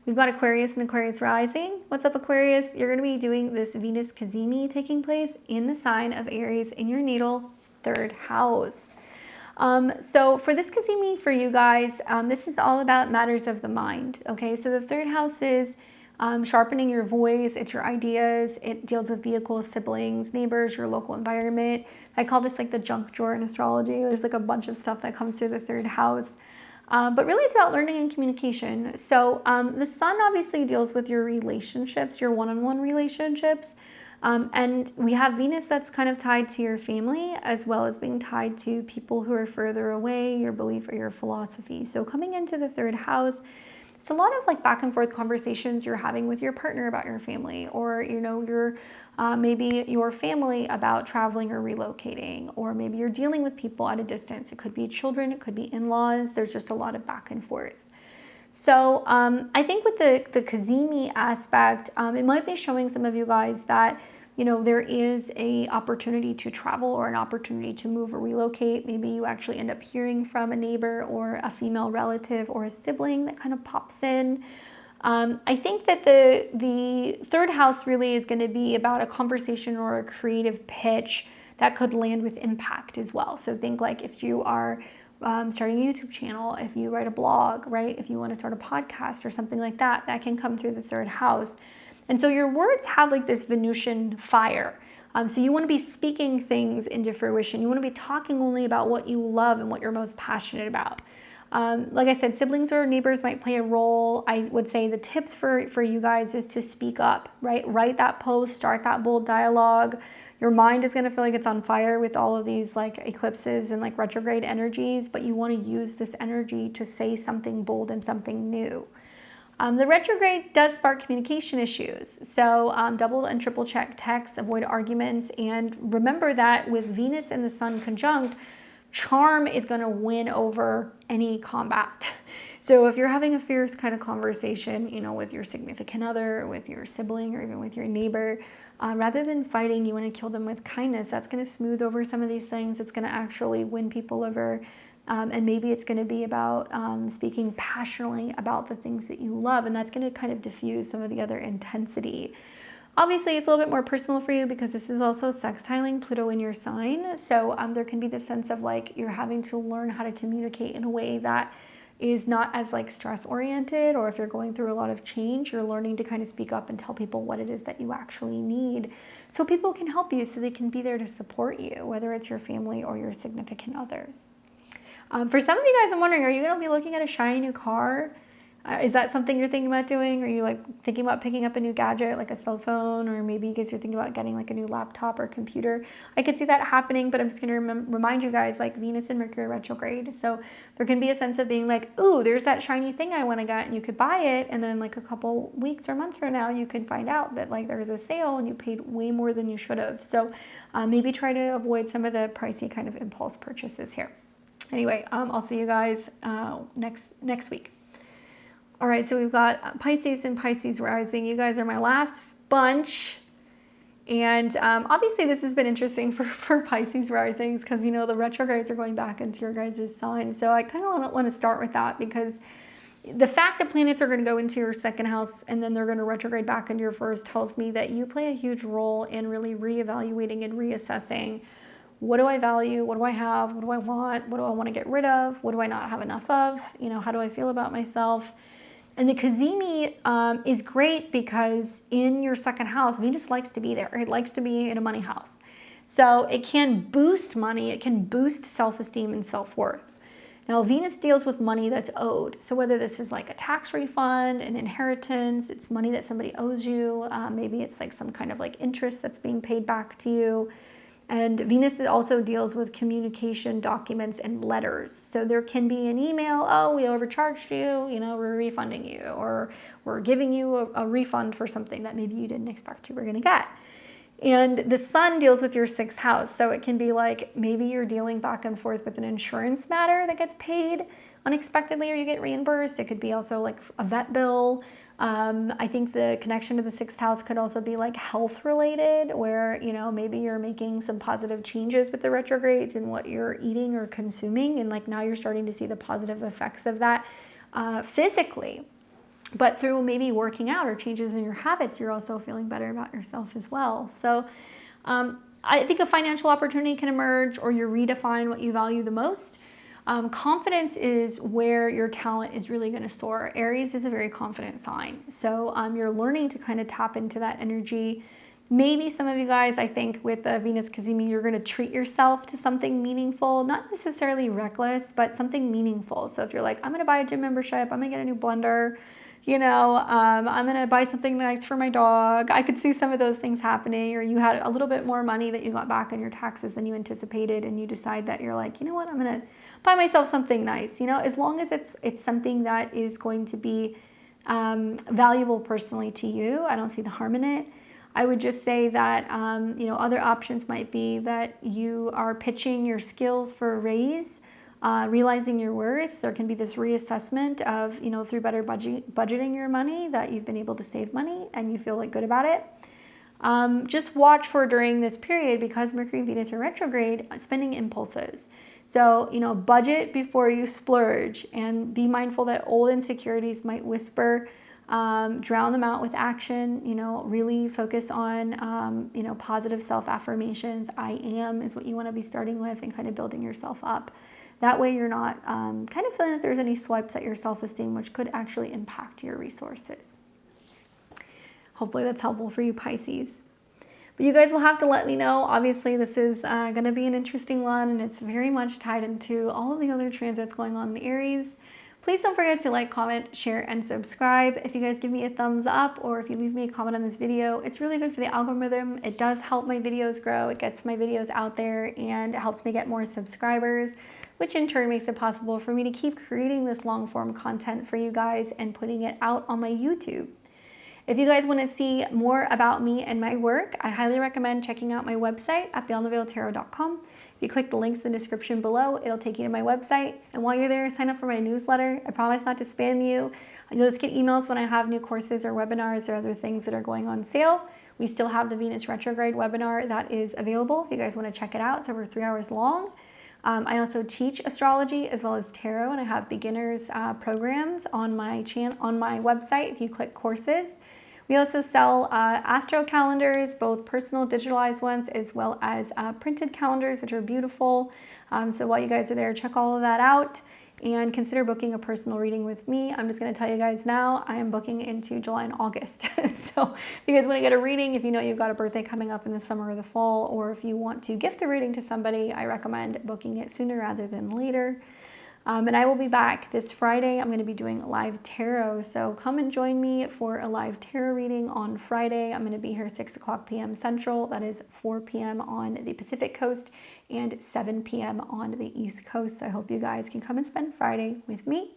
We've got Aquarius and Aquarius rising. What's up, Aquarius? You're going to be doing this Venus Cazimi taking place in the sign of Aries in your natal 3rd house. So for this Cazimi for you guys, this is all about matters of the mind. Okay, so the 3rd house is sharpening your voice. It's your ideas. It deals with vehicles, siblings, neighbors, your local environment. I call this like the junk drawer in astrology. There's like a bunch of stuff that comes through the 3rd house. But really it's about learning and communication. So the sun obviously deals with your relationships, your one-on-one relationships. And we have Venus that's kind of tied to your family, as well as being tied to people who are further away, your belief or your philosophy. So coming into the 3rd house, it's a lot of like back and forth conversations you're having with your partner about your family, or, you know, your maybe your family about traveling or relocating, or maybe you're dealing with people at a distance. It could be children, it could be in-laws. There's just a lot of back and forth. So I think with the Cazimi aspect, it might be showing some of you guys that, you know, there is a opportunity to travel or an opportunity to move or relocate. Maybe you actually end up hearing from a neighbor or a female relative or a sibling that kind of pops in. I think that the 3rd house really is going to be about a conversation or a creative pitch that could land with impact as well. So think like if you are starting a YouTube channel, if you write a blog, right? If you want to start a podcast or something like that, that can come through the 3rd house. And so your words have like this Venusian fire. So you want to be speaking things into fruition. You want to be talking only about what you love and what you're most passionate about. Like I said, siblings or neighbors might play a role. I would say the tips for you guys is to speak up, right? Write that post, start that bold dialogue. Your mind is going to feel like it's on fire with all of these like eclipses and like retrograde energies, but you want to use this energy to say something bold and something new. The retrograde does spark communication issues. So double and triple check texts, avoid arguments, and remember that with Venus and the Sun conjunct, charm is going to win over any combat. So if you're having a fierce kind of conversation, you know, with your significant other, with your sibling, or even with your neighbor, rather than fighting, you want to kill them with kindness. That's going to smooth over some of these things. It's going to actually win people over. And maybe it's going to be about speaking passionately about the things that you love. And that's going to kind of diffuse some of the other intensity. Obviously, it's a little bit more personal for you because this is also sextiling Pluto in your sign. So there can be the sense of like you're having to learn how to communicate in a way that is not as like stress oriented, or if you're going through a lot of change, you're learning to kind of speak up and tell people what it is that you actually need, so people can help you, so they can be there to support you, whether it's your family or your significant others. For some of you guys, I'm wondering, are you going to be looking at a shiny new car? Is that something you're thinking about doing? Are you like thinking about picking up a new gadget, like a cell phone, or maybe you guys are thinking about getting like a new laptop or computer? I could see that happening, but I'm just going to remind you guys, like Venus and Mercury retrograde. So there can be a sense of being like, ooh, there's that shiny thing I want to get, and you could buy it. And then like a couple weeks or months from now, you could find out that like there's a sale and you paid way more than you should have. So maybe try to avoid some of the pricey kind of impulse purchases here. Anyway, I'll see you guys next week. All right, so we've got Pisces and Pisces rising. You guys are my last bunch. And obviously this has been interesting for Pisces risings because, you know, the retrogrades are going back into your guys' sign. So I kind of want to start with that because the fact that planets are going to go into your second house and then they're going to retrograde back into your first tells me that you play a huge role in really reevaluating and reassessing. What do I value? What do I have? What do I want? What do I want to get rid of? What do I not have enough of? You know, how do I feel about myself? And the Cazimi is great because in your second house, Venus likes to be there. It likes to be in a money house. So it can boost money. It can boost self-esteem and self-worth. Now, Venus deals with money that's owed. So whether this is like a tax refund, an inheritance, it's money that somebody owes you. Maybe it's like some kind of like interest that's being paid back to you. And Venus also deals with communication, documents, and letters. So there can be an email, oh, we overcharged you, you know, we're refunding you, or we're giving you a refund for something that maybe you didn't expect you were gonna get. And the sun deals with your sixth house. So it can be like, maybe you're dealing back and forth with an insurance matter that gets paid unexpectedly or you get reimbursed. It could be also like a vet bill. I think the connection to the sixth house could also be like health related where, you know, maybe you're making some positive changes with the retrogrades in what you're eating or consuming. And like now you're starting to see the positive effects of that physically. But through maybe working out or changes in your habits, you're also feeling better about yourself as well. So I think a financial opportunity can emerge or you redefine what you value the most. Confidence is where your talent is really going to soar. Aries is a very confident sign. So you're learning to kind of tap into that energy. Maybe some of you guys, I think with the Venus Cazimi, you're going to treat yourself to something meaningful, not necessarily reckless, but something meaningful. So if you're like, I'm going to buy a gym membership, I'm going to get a new blender, you know, I'm going to buy something nice for my dog. I could see some of those things happening, or you had a little bit more money that you got back on your taxes than you anticipated. And you decide that you're like, you know what, I'm going to buy myself something nice, you know, as long as it's something that is going to be valuable personally to you. I don't see the harm in it. I would just say that, you know, other options might be that you are pitching your skills for a raise, realizing your worth. There can be this reassessment of, you know, through better budgeting your money that you've been able to save money and you feel like good about it. Just watch for during this period, because Mercury and Venus are retrograde, spending impulses. So, you know, budget before you splurge and be mindful that old insecurities might whisper, drown them out with action, you know, really focus on, you know, positive self-affirmations. I am is what you want to be starting with and kind of building yourself up. That way you're not kind of feeling that there's any swipes at your self-esteem, which could actually impact your resources. Hopefully that's helpful for you, Pisces. But you guys will have to let me know. Obviously, this is going to be an interesting one, and it's very much tied into all of the other transits going on in Aries. Please don't forget to like, comment, share, and subscribe. If you guys give me a thumbs up or if you leave me a comment on this video, it's really good for the algorithm. It does help my videos grow. It gets my videos out there, and it helps me get more subscribers, which in turn makes it possible for me to keep creating this long-form content for you guys and putting it out on my YouTube. If you guys want to see more about me and my work, I highly recommend checking out my website at beyondtheveiltarot.com. If you click the links in the description below, it'll take you to my website. And while you're there, sign up for my newsletter. I promise not to spam you. You'll just get emails when I have new courses or webinars or other things that are going on sale. We still have the Venus retrograde webinar that is available if you guys want to check it out. It's over 3 hours long. I also teach astrology as well as tarot, and I have beginners programs on my website if you click courses. We also sell astro calendars, both personal digitalized ones as well as printed calendars, which are beautiful. So while you guys are there, check all of that out and consider booking a personal reading with me. I'm just going to tell you guys now, I am booking into July and August. So if you guys want to get a reading, if you know you've got a birthday coming up in the summer or the fall, or if you want to gift a reading to somebody, I recommend booking it sooner rather than later. And I will be back this Friday. I'm going to be doing live tarot. So come and join me for a live tarot reading on Friday. I'm going to be here 6 o'clock p.m. Central. That is 4 p.m. on the Pacific Coast and 7 p.m. on the East Coast. So I hope you guys can come and spend Friday with me.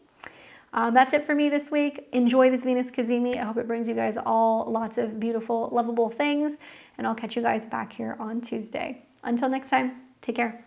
That's it for me this week. Enjoy this Venus Cazimi. I hope it brings you guys all lots of beautiful, lovable things. And I'll catch you guys back here on Tuesday. Until next time, take care.